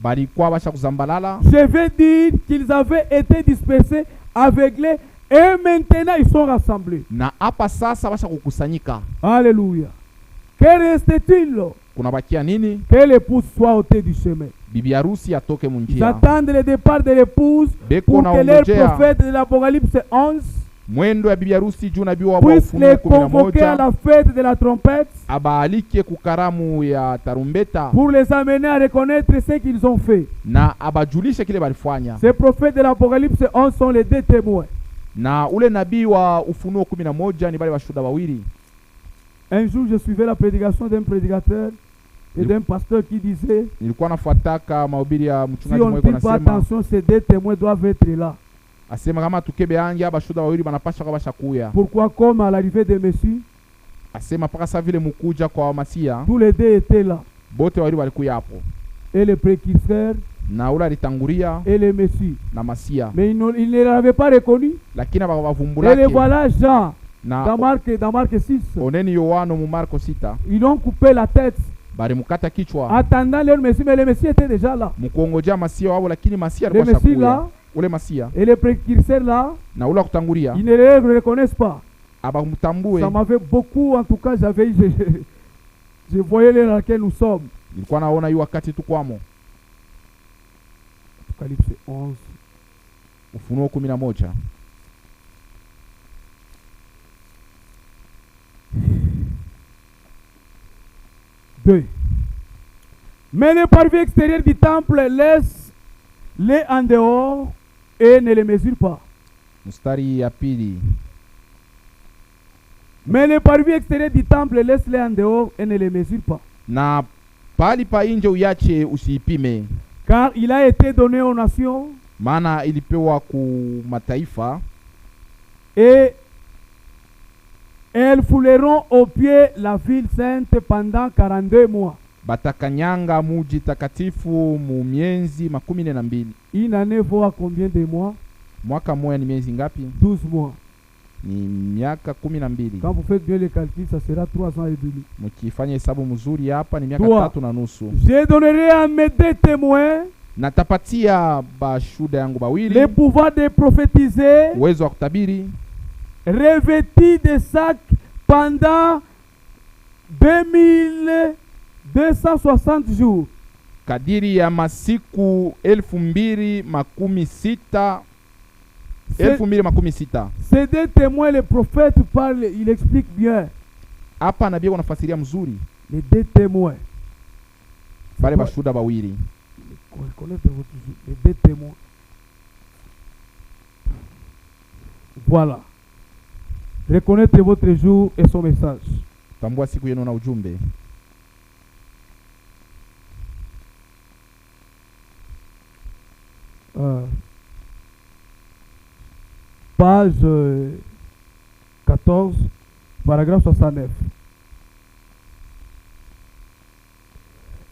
Balikuwa basha kuzambalala, Je vais dire qu'ils avaient été dispersés, aveuglés, et maintenant ils sont rassemblés. na hapa sasa basha kukusanyika. Alléluia. Que reste-t-il? Kuna bakia nini? Que l'épouse soit ôtée du chemin. Bibi harusi atoke Ils munjia. attendent le départ de l'épouse Beko pour na que leur ongojea prophète de l'Apocalypse 11 mwendo ya bibi harusi juu nabii wa puisse Ufunuo les convoquer à 11 la fête de la trompette abaalike kukaramu ya tarumbeta pour les amener à reconnaître ce qu'ils ont fait. na abajulishe kile balifanya. Ces prophètes de l'Apocalypse 11 sont les deux témoins. Na ule nabii wa Ufunuo 11 ni bale washuhuda wawili. Un jour, je suivais la prédication d'un prédicateur et d'un pasteur qui disait, Nilikuwa nafuataka mahubiri ya si mchungaji on ne mmoja fait pas anasema, attention, ces deux témoins doivent être là. asema kama tukebe ange abashuhuda wawili banapasha kwa bashakuya. Pourquoi? Comme à l'arrivée de Messie, Asema paka sa vile mukuja kwa Masia, tous les deux étaient là. bote wawili walikuya hapo. Et le précurseur Na ule alitangulia et le Messie. na Masia. Mais ils ne l'avaient pas reconnu. Lakini Et le abavumbulake voilà Jean, na dans Marc 6. oneni Yohano mu Marko 6 Ils ont coupé la tête, balimukata kichwa attendant leur Messie, mais le Messie était déjà là. mukongojea Masia wao, lakini Masia Le alikuwa Messie shakuya. là Ule Masia et les précurseurs là, na ule kutangulia ils ne le reconnaissent pas. abamtambue. Ça m'avait beaucoup, en tout cas, je voyais l'heure à laquelle nous sommes. Nilikuwa naona hiyo wakati tukwamo. Apocalypse 11. Ufunuo 11. Deux. Mais les parvis extérieurs du temple laisse-les en dehors et ne les mesure pas. Mstari ya pili. Mais les parvis extérieurs du temple laisse-les en dehors et ne les mesure pas. Na pali pa nje uyache usiipime, Car il a été donné aux nations maana ilipewa ku mataifa, et elles fouleront au pied la ville sainte pendant 42 mois. batakanyanga muji takatifu mu mienzi 12. Une année vaut à combien de mois? Mwaka moya ni miezi ngapi? 12 mois. Ni miaka 12. Quand vous faites bien les calculs, ça sera 3 ans et demi. Mkifanya hesabu mzuri hapa ni miaka Toi. 3 na nusu. Je donnerai à mes deux témoins Natapatia bashuda yangu le bawili pouvoir de prophétiser, uwezo wa kutabiri, revêtis de sacs pendant 2260 jours. kadiri ya masiku 2016. 2016. Ces deux témoins, le prophète parle, il explique bien. Hapa nabii wanafasiria mzuri Les deux témoins. bale bashuda bawili. Reconnaître votre jour. Les deux témoins. Voilà. Reconnaître votre jour et son message. Tambua siku yenu na ujumbe. Page 14, paragraphe 69.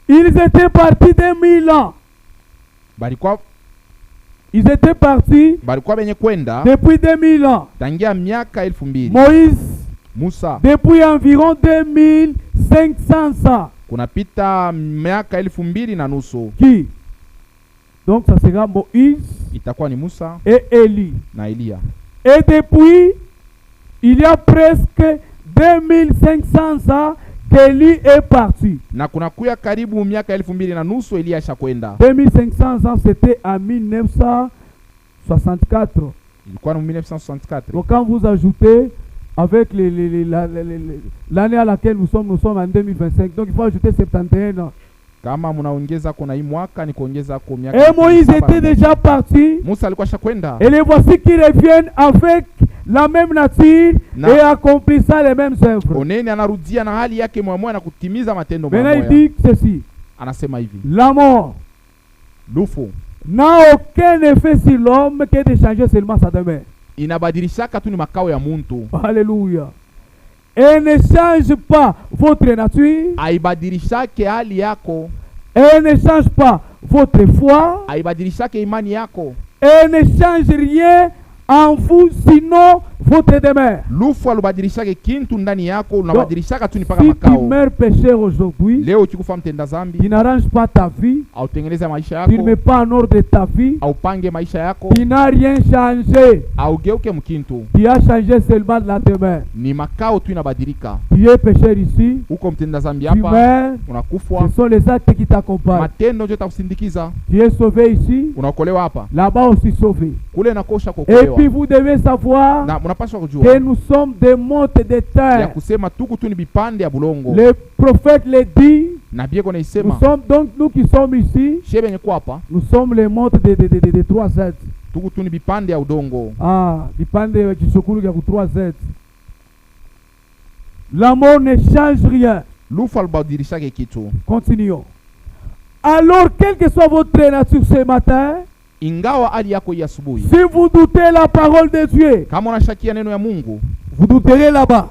Ils étaient partis de Milan. Balikuwa Ils étaient partis balikuwa benye kwenda depuis 2000 ans. tangia miaka 2000. Moïse, Musa depuis environ 2500 ans. kunapita miaka 2000 na nusu. Qui? Donc ça sera Moïse Itakuwa ni Musa et Élie. na Elia. Et depuis, il y a presque 2500 ans qu'Élie est parti. Na kunakuya karibu miaka 2000 na nusu Elia ashakwenda. 2500 ans, c'était en 1964. Ilikuwa ni 1964. Donc quand vous ajoutez avec l'année à laquelle nous sommes en 2025. Donc il faut ajouter 71 ans. Kama munaongeza kuna hii mwaka ni kuongeza kwa miaka. Et Moïse était déjà parti. Musa alikuwa shakwenda. Et les voici qui reviennent avec la même nature et accomplissant les mêmes œuvres. Oneni anarudia na hali yake mwa na kutimiza matendo mwa. Maintenant il dit ceci. Anasema hivi. La mort, lufu, n'a aucun effet sur l'homme que de changer seulement sa demeure. Inabadilishaka tu ni makao ya muntu. Alléluia. Et ne change pas votre nature. Aibadilishake hali yako. Et ne change pas votre foi. Aibadilishake imani yako. Et ne change rien en vous, sinon votre demeure. Lufu alubadilishake kintu ndani yako, unabadilishaka tu ni paka Si makao. tu meurs pécheur aujourd'hui, Leo ukikufa mtenda zambi, tu n'arranges pas ta vie, au tengeneza maisha tu ne yako, mets pas en ordre ta vie, au pange maisha yako, tu n'as rien changé. au geuke mkintu. Tu as changé seulement la demeure. Ni makao tu inabadilika. Tu es pécheur ici, Uko mtenda zambi tu hapa, meurs, unakufwa. ce sont les actes qui t'accompagnent. Matendo ndio takusindikiza. Tu es sauvé ici, Unaokolewa hapa. là-bas aussi sauvé. Kule nakosha Et kuokolewa. puis vous devez savoir Na mnapaswa que kujua nous sommes des montes de ya terre. kusema tuku tu ni bipande ya bulongo. Le prophète le dit. Na bieko na Nous isema sommes donc, nous qui sommes ici, shebe nyeko hapa nous sommes les montes de 3 Z. tuku tu ni bipande ya udongo. Ah, vipande kishukuru ya ku 3 Z. La mort ne change rien. Lufu alubadilishake kitu. Continuons. Alors, quelle que soit votre nature ce matin, Ingawa hali yako ya asubuhi, si vous doutez la parole de Dieu, kama unashakia neno ya Mungu, vous douterez là-bas.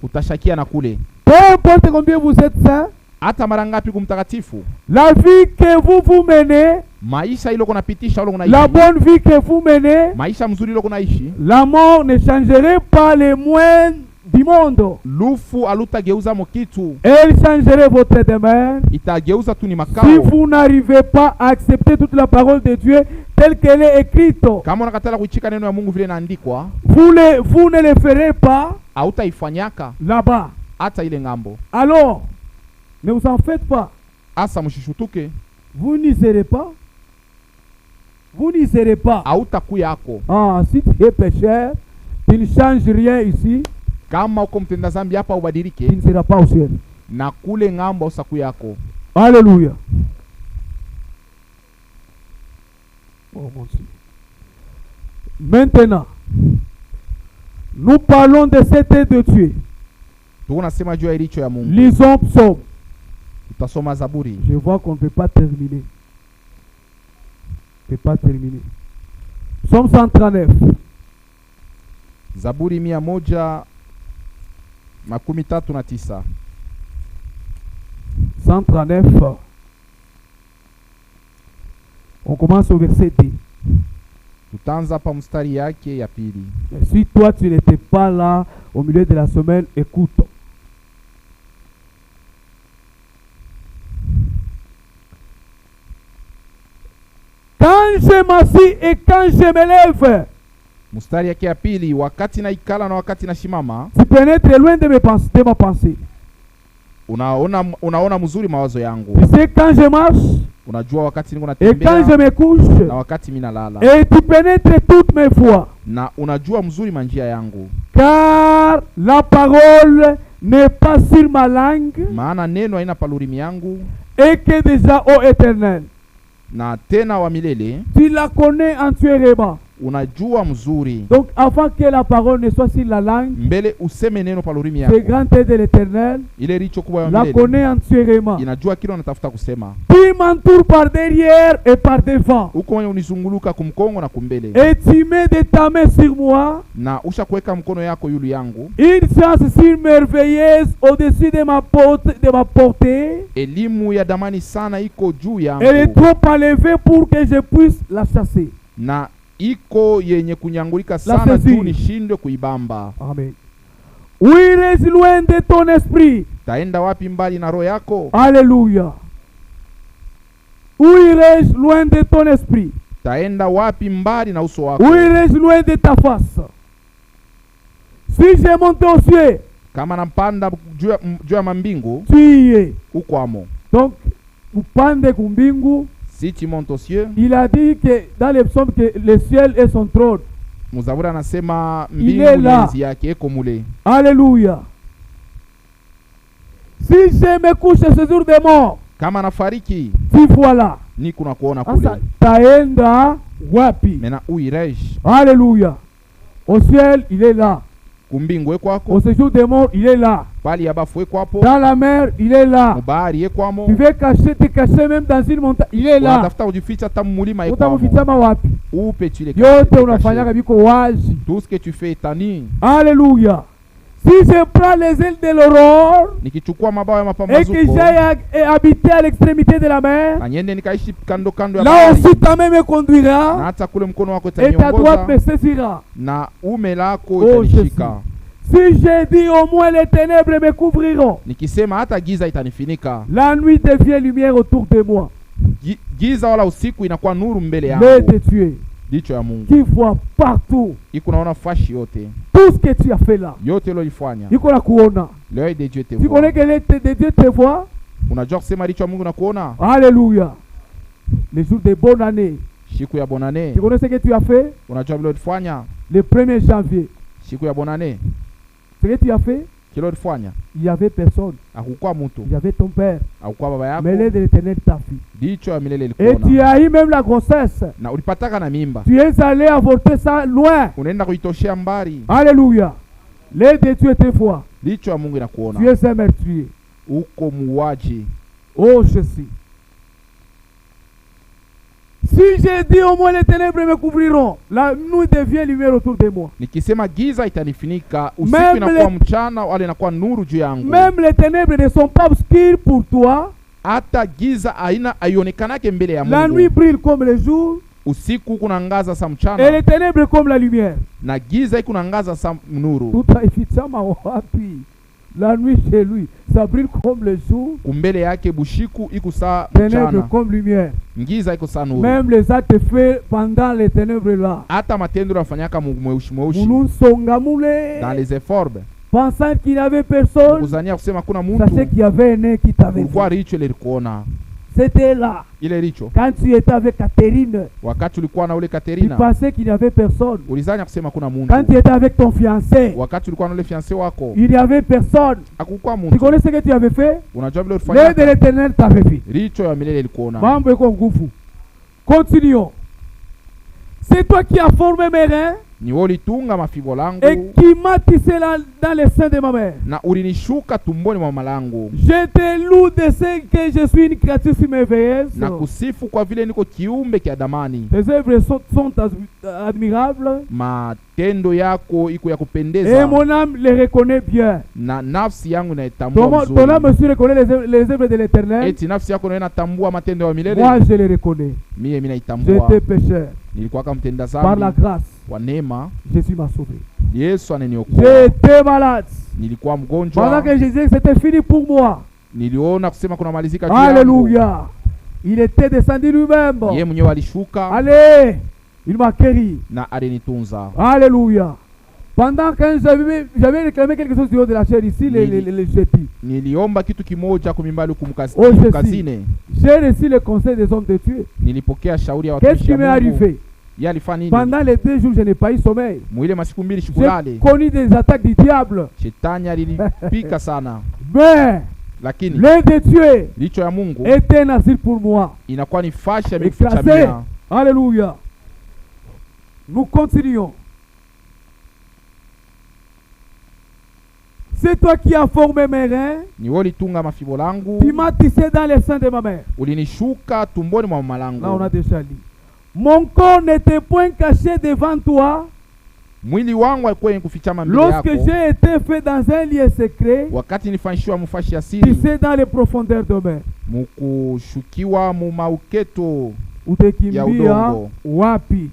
utashakia na kule. Peu importe combien vous êtes saint, Hata mara ngapi kumtakatifu, la vie que vous menez, maisha ilo kunapitisha ulo la kunaishi, bonne vie que vous menez, maisha mzuri ilo kunaishi, la mort ne changerait pas les moindres du monde. lufu alutageuza mo kitu, Elle changerait votre demeure. itageuza tu ni Si makao. vous n'arrivez pas à accepter toute la parole de Dieu telle qu'elle est écrite, Kama unakatala kuichika neno ya Mungu vile inaandikwa, vous ne le ferez pas hautaifanyaka là-bas. hata ile ngambo. Alors, ne vous en faites pas. Asa mshishutuke, Vous n'y serez pas. Vous n'y serez pas. hautakuyako. Ah, si tu es pécheur, tu ne changes rien ici, Kama uko mtenda zambi hapa tu ubadilike, ne seras pas au ciel. na kule ngambo usakuyako. Alléluia. Oh mon Dieu. Maintenant, nous parlons de cette aide de Dieu. Tunasema juu ya ilicho ya Mungu. Lisons Psaume. Tutasoma Zaburi. Je vois qu'on ne peut pas terminer. On ne peut pas terminer. Psaume 139. Zaburi 139. 139. On commence au verset 2. Tutaanza hapa mstari yake ya pili. Si toi tu n'étais pas là au milieu de la semaine, écoute. Quand je m'assis et quand je me lève, Mstari yake ya pili, wakati naikala na wakati nashimama, tu pénètres loin de ma pensée. unaona mzuri mawazo yangu. Tu sais quand je marche Unajua wakati niko et quand je natembea me couche, na wakati mimi nalala. et tu pénètres toutes mes voies. Na unajua mzuri manjia yangu. Car la parole n'est pas sur ma langue, Maana neno haina palurimi yangu, et que déjà, ô Éternel, na tena wa milele tu la connais entièrement. unajua mzuri. Donc, avant que la parole ne soit sur la langue, Mbele useme neno palurimi ce yako. grand aide de l'Éternel Ile richo kubwa ya la milele connaît entièrement. inajua kile unatafuta kusema. Tu m'entoures par derrière et par devant, Uko wenye unizunguluka kumkongo na kumbele. et tu mets de ta main sur moi, Na usha kuweka mkono yako yulu yangu. une chance si merveilleuse au-dessus de ma portée. Elimu ya damani sana iko juu Elle est yangu. trop élevée pour que je puisse la chasser. na iko yenye kunyangulika sana saisie. tu nishindwe kuibamba. Amen. Où irais-je loin de ton esprit? Taenda wapi mbali na roho yako? Alléluia. Où irais-je loin de ton esprit? Taenda wapi mbali na uso wako? Où irais-je loin de ta face? Si j'ai monté aux cieux, Kama nampanda juu ya mambingu, tu y es. ukwamo. Donc, upande kumbingu, Si tu montes aux cieux, il a dit que dans les psaumes que le ciel est son trône. Muzaburi anasema Il mbingu est ni là. enzi yake, eko mule. Alléluia. Si je me couche ce jour des morts, Kama nafariki, tu voilà. ni kuna kuona kule. Asa taenda wapi? Mena uireje? Alléluia. Au ciel, il est là. Kumbingu eko Au ako, séjour des morts, il est là. pali ya bafu eko hapo, Dans la mer, il est là. mubahari eko amo. Tu veux te cacher même dans une montagne, il est là. Unatafuta kujificha hata mulima eko amo. Utamfichama wapi? Upe tu ile Yote caché. unafanyaka biko wazi. Tout ce que tu fais tani. Alléluia. Si je prends les ailes de l'aurore Nikichukua mabawa ya et que mapambazuko j'aille habiter à l'extrémité de la mer, na niende nikaishi kando kando ya là bahari, aussi ta main me na conduira hata kule mkono wako et ta droite itaniongoza me saisira. na ume lako Oh, itanishika. Si je dis au moins les ténèbres me couvriront, Nikisema hata giza itanifinika, la nuit devient lumière autour de moi. giza wala usiku inakuwa nuru mbele L'œil yangu. de Dieu Jicho ya Mungu qui voit partout iko naona fashi yote tout ce que tu as fait là. yote ulilofanya. Il connaît kuona. L'œil de Dieu te Tu voit. connais que l'œil de Dieu te voit? Unajua kusema jicho ya Mungu nakuona. Alléluia. Les jours de bonne année. Siku ya bonane, Tu connais ce que tu as fait? unajua vile ulifanya Le 1er janvier. siku ya bonane? Ce que tu as fait, Kile ulifanya il n'y avait personne. hakukuwa mtu, Il y avait ton père. hakukuwa baba Mais l'œil yako, de l'Éternel t'a fait. jicho ya milele Et tu ilikuona. as eu même la grossesse. Na ulipataka na mimba, Tu es allé avorter ça loin. unaenda kuitoshea mbali. Alléluia. L'œil de Dieu te voit. Jicho ya Mungu Tu inakuona. es un meurtrier. Uko muuaji. Oh, je sais. Si j'ai dit au moins les ténèbres me couvriront, la nuit devient lumière autour de moi. Nikisema giza itanifinika, usiku Même inakuwa les- mchana, wala inakuwa nuru juu yangu. Même les ténèbres ne sont pas obscures pour toi. Hata giza haionekanake mbele ya La Mungu. nuit brille comme le jour Usiku kunangaza sa et mchana les ténèbres comme la lumière. na giza ikunangaza sa nuru. Tout a effectivement wapi. La nuit chez lui, ça brille comme le jour, Kumbele yake bushiku iko saa ténèbres mchana, comme lumière. ngiza iko saa nuru. Même les actes faits pendant les ténèbres là. Hata matendo yanafanyaka mweushi mweushi Moulou songa moulé, dans les efforts, pensant qu'il n'y avait personne, kuzania kusema kuna sachez muntu, qu'il y avait un œil qui t'avait vu. ulikuwa richo ile likuona C'était là. ile richo. Quand tu étais avec Catherine, Wakati ulikuwa na ule tu Katerina, pensais qu'il n'y avait personne. ulizania kusema kuna Quand tu muntu. étais avec ton fiancé, Wakati ulikuwa na ule fiancé wako, il n'y avait personne. hakukuwa Tu muntu. connais ce que tu avais fait? Unajua vile L'œil de ulifanya, l'Éternel t'avait vu. richo ya milele ilikuona. Mambo iko nguvu. Continuons. C'est toi qui as formé mes reins Ni wewe ulitunga mafigo et langu qui m'as tissé dans les seins de ma mère. na ulinishuka tumboni mwa mama langu, Je te loue de ce que je suis une créature merveilleuse. na kusifu kwa vile niko kiumbe kia damani. Tes œuvres sont admirables Matendo yako iko ya et kupendeza mon âme les reconnaît bien. na nafsi yangu inaitambua Ton mzuri. âme aussi reconnaît les œuvres de l'Éternel. Eti nafsi yako inatambua matendo ya milele. Moi, je les reconnais. Mie mimi naitambua. J'étais pécheur. Nilikuwa kama mtenda Par la dhambi, grâce, kwa neema Jésus m'a sauvé. Yesu ananiokoa. J'étais malade. Nilikuwa Pendant mgonjwa, que je disais que c'était fini pour moi. niliona kusema kuna malizika juu yangu. Alléluia. Il était descendu lui-même. Yeye mwenyewe alishuka Allez, il m'a guéri. na alinitunza. Alléluia. Pendant que j'avais réclamé quelque chose du haut de la chair ici, les jetis. Niliomba kitu kimoja kumimbali Oh, kumkazine. J'ai reçu le conseil des hommes de Dieu. Nilipokea shauri ya Qu'est-ce watumishi qui ya m'est Mungu. arrivé? Yeye alifanya nini? Pendant les 2 jours, je n'ai pas eu sommeil. Mwile masiku mbili J'ai shikulale. connu des attaques du diable. Shetani alilipika sana, Mais lakini l'œil de Dieu licho ya Mungu était un asile pour moi. inakuwa ni fasha Écrasé. mikufichamia. Alléluia. Nous continuons. C'est toi qui as formé mes reins. Ni wewe ulitunga mafibo langu, Tu m'as tissé dans les seins de ma mère. ulinishuka tumboni mwa mama Là, on a langu. déjà lu. Mon corps n'était point caché devant toi Mwili wangu haikuwa yenye kufichama mbele lorsque yako, j'ai été fait dans un lieu secret, wakati nilifanyishiwa mufashi ya siri, tissé dans les profondeurs de mer. mukushukiwa mu mauketo ya Utakimbia udongo. wapi?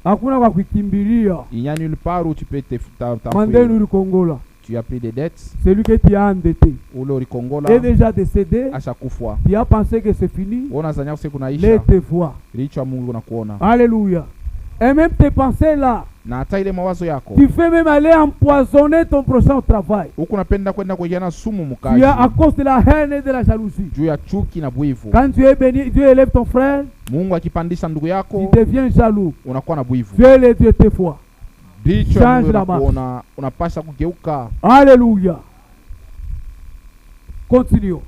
Hakuna kwa kukimbilia. Il n'y a nulle part où tu peux t'enfuir. Mandenu Rikongola. Tu as pris des dettes. Celui que tu as endetté Ule ulikongola est déjà décédé. ashakufa. Tu as pensé que c'est fini. Unazania usiku Les kunaisha. te voix. Licho ya Mungu nakuona. Alléluia. Et même tes pensées là, Na hata ile mawazo yako. tu fais même aller empoisonner ton prochain au travail. Huku napenda kwenda kuiana sumu Tu mkazi. as à cause de la haine et de la jalousie. Juu ya chuki na bwivu. Quand tu es béni, Dieu élève ton frère, Mungu akipandisha ndugu tu yako deviens jaloux. unakuwa na bwivu. Dieu est Dieu tes foi. Licho ya Mungu Change la unakuona unapasha kugeuka. Alléluia. Continuons.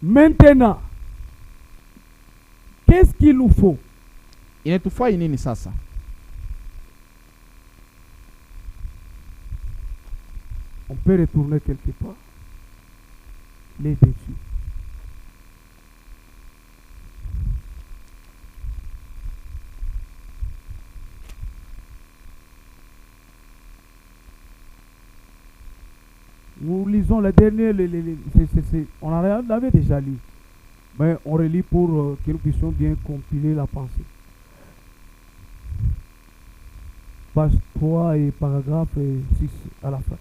Maintenant, qu'est-ce qu'il nous faut? Inatufai nini sasa? On peut retourner quelque part. Les déçus. Nous lisons la dernière, on en avait déjà lu, mais on relit pour que nous puissions bien compiler la pensée. Page 3 et paragraphe 6 à la fin.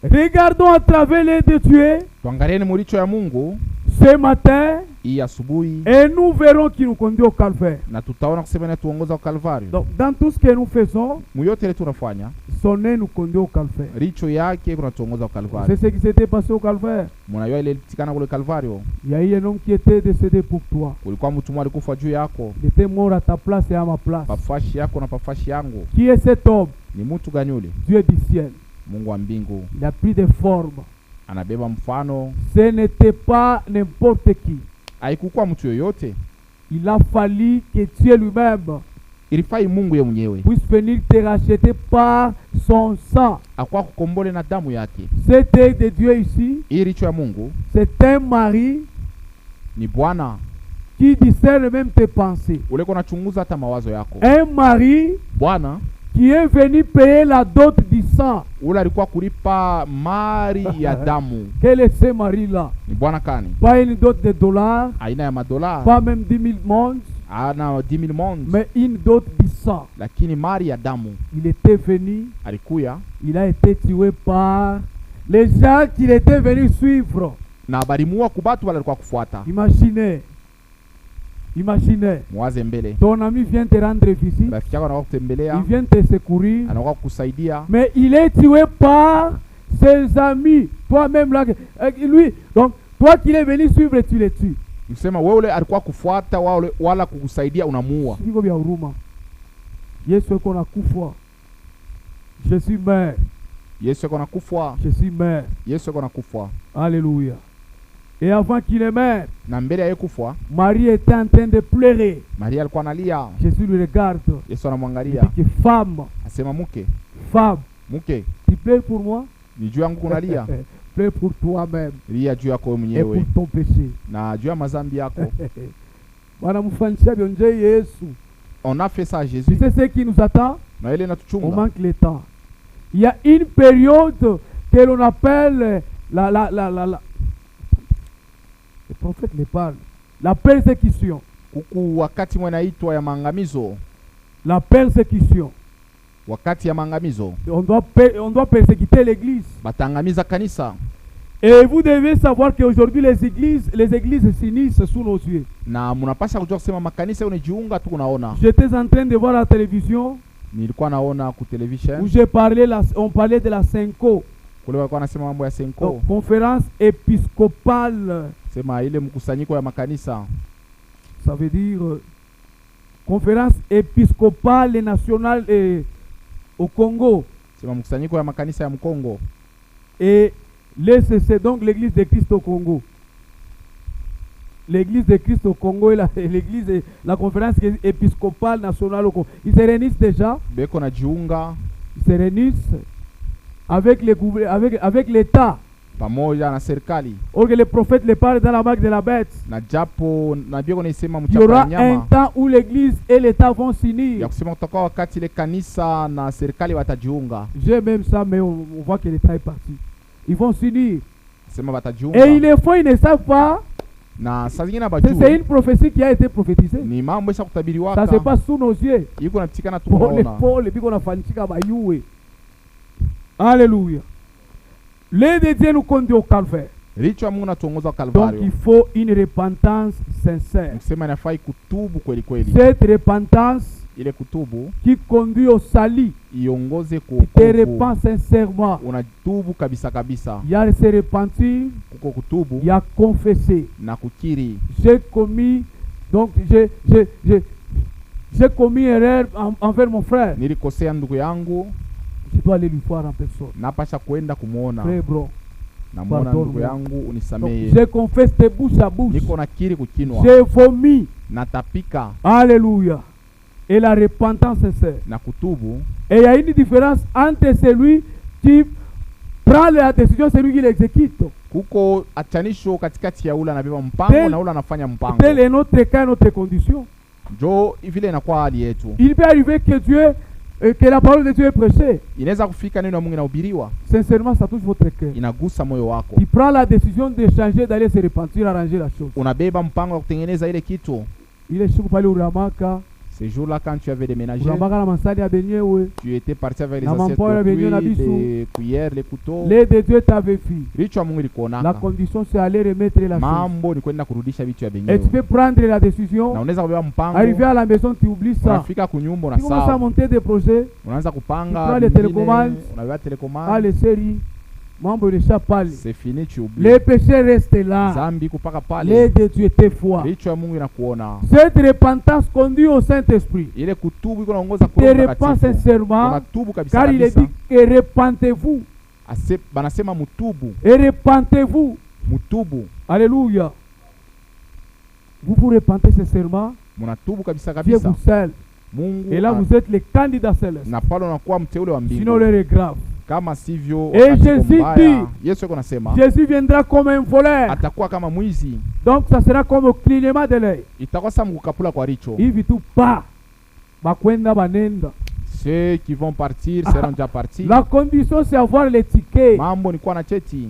Regardons à travers les deux tués Tuangalieni mulicho ya Mungu ce matin hii asubuhi et nous verrons qui nous conduit au calvaire. na tutaona kusema inatuongoza kwa Kalvario. Donc, dans tout ce que nous faisons, Muyote ile tunafanya son nez nous conduit au calvaire. richo yake kunatuongoza kwa C'est Kalvario. ce qui s'était passé au calvaire. Munajua ile ilitikana kule Kalvario. Il y a eu un homme qui était décédé pour toi. Kulikuwa mtu mmoja alikufa juu yako, Il était mort à ta place et à ma place. pafashi yako na pafashi yangu. Qui est cet homme? Ni mtu gani yule? Dieu du ciel. Mungu wa mbingu. Il a pris des formes. Anabeba mfano. Ce n'était pas n'importe qui. Haikukuwa mtu yoyote. Il a fallu que Dieu lui-même Ilifai Mungu yeye mwenyewe puisse venir te racheter par son sang. akwa kukombole na damu yake. C'était de Dieu ici. Hii richo ya Mungu C'est un mari ni Bwana qui discerne même tes pensées. ule kona chunguza hata mawazo yako. Un mari Bwana qui est venu payer la dot du sang. ule alikuwa kulipa mari ya damu. Quel est ce mari-là? Ni Bwana kani? Pas une dot de dollars, Aina ya madola, pas même 10 000 mondes, ana 10,000 mondes, mais une dot du sang. lakini mari ya damu. Il était venu, Alikuya il a été tué par les gens qu'il était venu suivre. na balimuua kubatu wale alikuwa kufuata. Imaginez, imaginez, Mwaze mbele. ton ami vient te rendre visite, Rafiki yako anakuwa kutembelea, il vient te secourir, anakuwa kukusaidia, mais il est tué par ses amis. Toi-même là, lui, donc toi qui l'es venu suivre, tu le tues. msema wewe ule alikuwa kufuata wala kukusaidia unamuua. Siko vya huruma. Yesu yuko nakufa. Je suis mère. Yesu yako nakufa, Je suis mère. Yesu yako nakufa. Alléluia. Et avant qu'il est mère, Na mbele ya yeye kufa, Marie était en train de pleurer. Maria alikuwa analia. Jésus le regarde. Yesu Il anamwangalia, dit que femme, asema mke, tu pleures pour moi? ni juu yangu kunalia, Pleure pour toi-même lia juu yako et mwenyewe pour ton péché. na juu ya mazambi yako. Wanamfanyisha bionje Yesu. On a fait ça à Tu Jésus, sais ce qui nous attend? na ile On natuchunga. manque le temps. Il y a une période que l'on appelle le prophète le parle. La persécution. Kuku wakati mwenaitwa ya maangamizo, La persécution. wakati ya maangamizo On doit persécuter l'église. batangamiza kanisa. Et vous devez savoir qu'aujourd'hui les églises s'unissent sous nos yeux. Na munapasha kujua kusema makanisa unajiunga tu kunaona. J'étais en train de voir la télévision Nilikuwa naona ku television où on parlait de la Senko, kule walikuwa nasema mambo ya Senko, donc, conférence épiscopale. sema ile mkusanyiko ya makanisa, Ça veut dire conférence épiscopale nationale au Congo. sema mkusanyiko ya makanisa ya Mkongo. Et c'est donc l'église de Christ au Congo. L'église de Christ au Congo et la conférence épiscopale nationale au Congo. Ils se réunissent déjà. Beko na jiunga Ils se réunissent avec l'État. pamoja na serikali. Or que les prophètes les parlent dans la marque de la bête. Na japo na biko naisema Il y mchapa aura ya un nyama temps où l'église et l'État vont ya s'unir. kusema kutoka wakati ile kanisa na serikali watajiunga. J'ai même ça, mais on voit que l'État est parti. Ils vont s'unir. sema Et batajiunga. il est faux, ils ne savent pas. Na saa zingine C'est bajue une prophétie qui a été prophétisée. ni mambo isha Ça kutabiriwaka, se passe sous nos yeux. iko napitikana Pole tunaona. pole, biko nafanikika bayue. Alléluia. L'aide de Dieu nous conduit au calvaire. Licho ya Mungu natuongoza Donc Kalvario. il faut une repentance sincère. Msema inafai kutubu kweli kweli. Cette repentance Ile kutubu qui conduit au salut, iongoze qui te kuokovu. repent sincèrement. Unatubu kabisa kabisa. Il y a se repentir, Kuko kutubu il y a confesser. na kukiri. J'ai commis, donc j'ai commis erreur envers mon frère. Nilikosea ndugu yangu, Je dois aller lui voir en personne. napasha kwenda kumuona. Frère, bro. Namwona Pardon, ndugu moi. yangu, Donc, unisamehe. je confesse de bouche à bouche. Niko nakiri kukinwa, J'ai vomi. natapika Alléluia. Et la repentance sincère. na kutubu. Et il y a une différence entre celui qui prend la décision, celui qui l'exécute. Kuko achanisho katikati ya ule anabeba mpango Tel- na ule anafanya mpango. Tel est notre cas, notre condition. Jo vile inakuwa hali yetu. Il peut arriver que Dieu, que la parole de Dieu est prêchée. Inaweza kufika neno la Mungu inahubiriwa, Sincèrement, ça touche votre cœur. inagusa moyo wako. Il prend la décision de changer, d'aller se repentir, arranger la chose. Unabeba mpango wa kutengeneza ile kitu. Il est sûr pale uramaka, Ce jour-là, quand tu avais déménagé, uramaka na masali ya benyewe. tu étais parti avec les Na assiettes mambo ya benyewe na de biso. les cuillères, les couteaux. L'aide de Dieu t'avait fait. Licho ya Mungu La ilikuonaka. condition, c'est aller remettre la chose. Mambo ni kwenda kurudisha vitu ya Et tu benyewe. peux prendre la Na décision. unaweza kubeba mpango, Arriver à la maison, tu oublies ça. unafika kunyumba Tu commences à unasahau. monter des projets. Unaanza Tu kupanga prends les vingine, télécommandes. unabeba Ah, telecommande. les séries. Mambo de chapali. C'est fini, tu oublies. Les péchés restent là. Zambi kupaka pale. L'aide de Dieu était foi. Licho ya Mungu inakuona. Cette repentance conduit au Saint-Esprit. Ile kutubu iko naongoza Te kwa Roho repens Mtakatifu. sincèrement. Unatubu kabisa Car il est kabisa. dit que repentez-vous. Banasema mutubu, Et repentez-vous. mutubu. Alléluia. Vous vous repentez sincèrement. Munatubu kabisa Dieu kabisa. vous scelle. Mungu Et là, vous êtes les candidats célestes. na pale unakuwa mteule wa Sinon, mbingu. l'heure est grave. Kama sivyo Et wakati Jésus uko mbaya, dit, Yesu yuko nasema Jésus viendra comme un voleur. atakuwa kama mwizi, Donc, ça sera comme au clignement de l'œil. itakuwa sa mkukapula kwa richo. Hivi tu pa. Bakwenda banenda. Ceux qui vont partir seront déjà partis. La condition, c'est avoir les tickets. Mambo ni kuwa na cheti.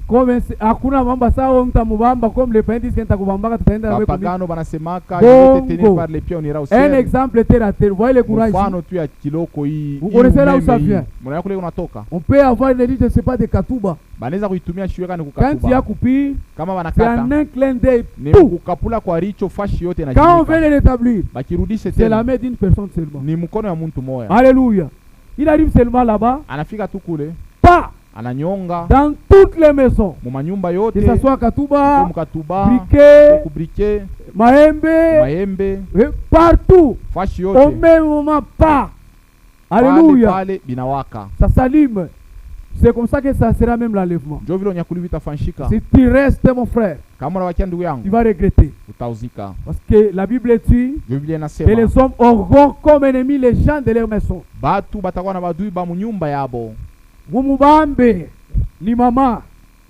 Comme hakuna mambo sawa mtamubamba comme le pain disent que nitakubambaka tutaenda na wewe. Bapagano banasemaka Bongo. yote tenir par les pieds on ira au Un ciel. exemple terre à terre. Voyez le courage. Mfano tu ya kiloko hii. Vous connaissez là où ça vient? Mwana kule unatoka. On peut avoir une je ne sais pas de Katuba. Banaweza kuitumia shiweka ni Quand il y a kukatuba. coupé, Kama c'est wanakata en un clin d'œil. ni Pouf! kukapula kwa richo fashi yote na Quand on veut le rétablir, bakirudishe c'est la tena main d'une personne seulement. ni mkono ya mtu moya. Alléluia. Il arrive seulement là-bas, Anafika tu kule pas ananyonga dans toutes les maisons. mu manyumba yote, Que ce soit Katuba, mkatuba Briquet, kubrike Mahembe, maembe partout, fashi au yote même moment, pas. pale Alléluia. pale binawaka. Ça s'allume. C'est comme ça que ça sera même l'enlèvement. Ndio vile unyakuli vitafanshika. Si tu restes, mon frère, Kama unawakia ndugu tu yangu vas regretter. utauzika. Parce que la Bible dit Biblia que inasema les hommes auront comme ennemis les gens de leur maison. batu batakuwa na badui ba munyumba yabo. Mumubambe ni mama.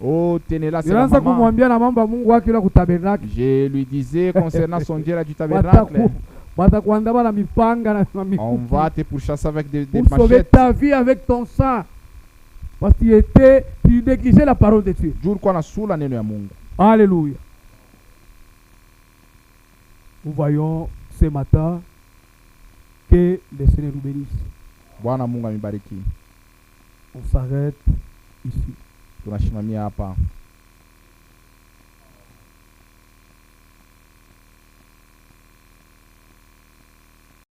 Oh tenela c'est la Nilianza maman. kumwambia na mambo ya Mungu wake ila kutabernaki. Je lui disais concernant son Dieu du tabernacle, Batakuandama na mipanga na on mikuki. va te pourchasser avec des Pour sauver machettes. ta vie avec ton sang. Parce que tu négligeais la parole de Dieu. Juu ulikuwa nasula neno ya Mungu. Alléluia. Nous voyons ce matin que le Seigneur nous bénisse. Bwana Mungu amibariki. On s'arrête ici. Tunashimamia hapa.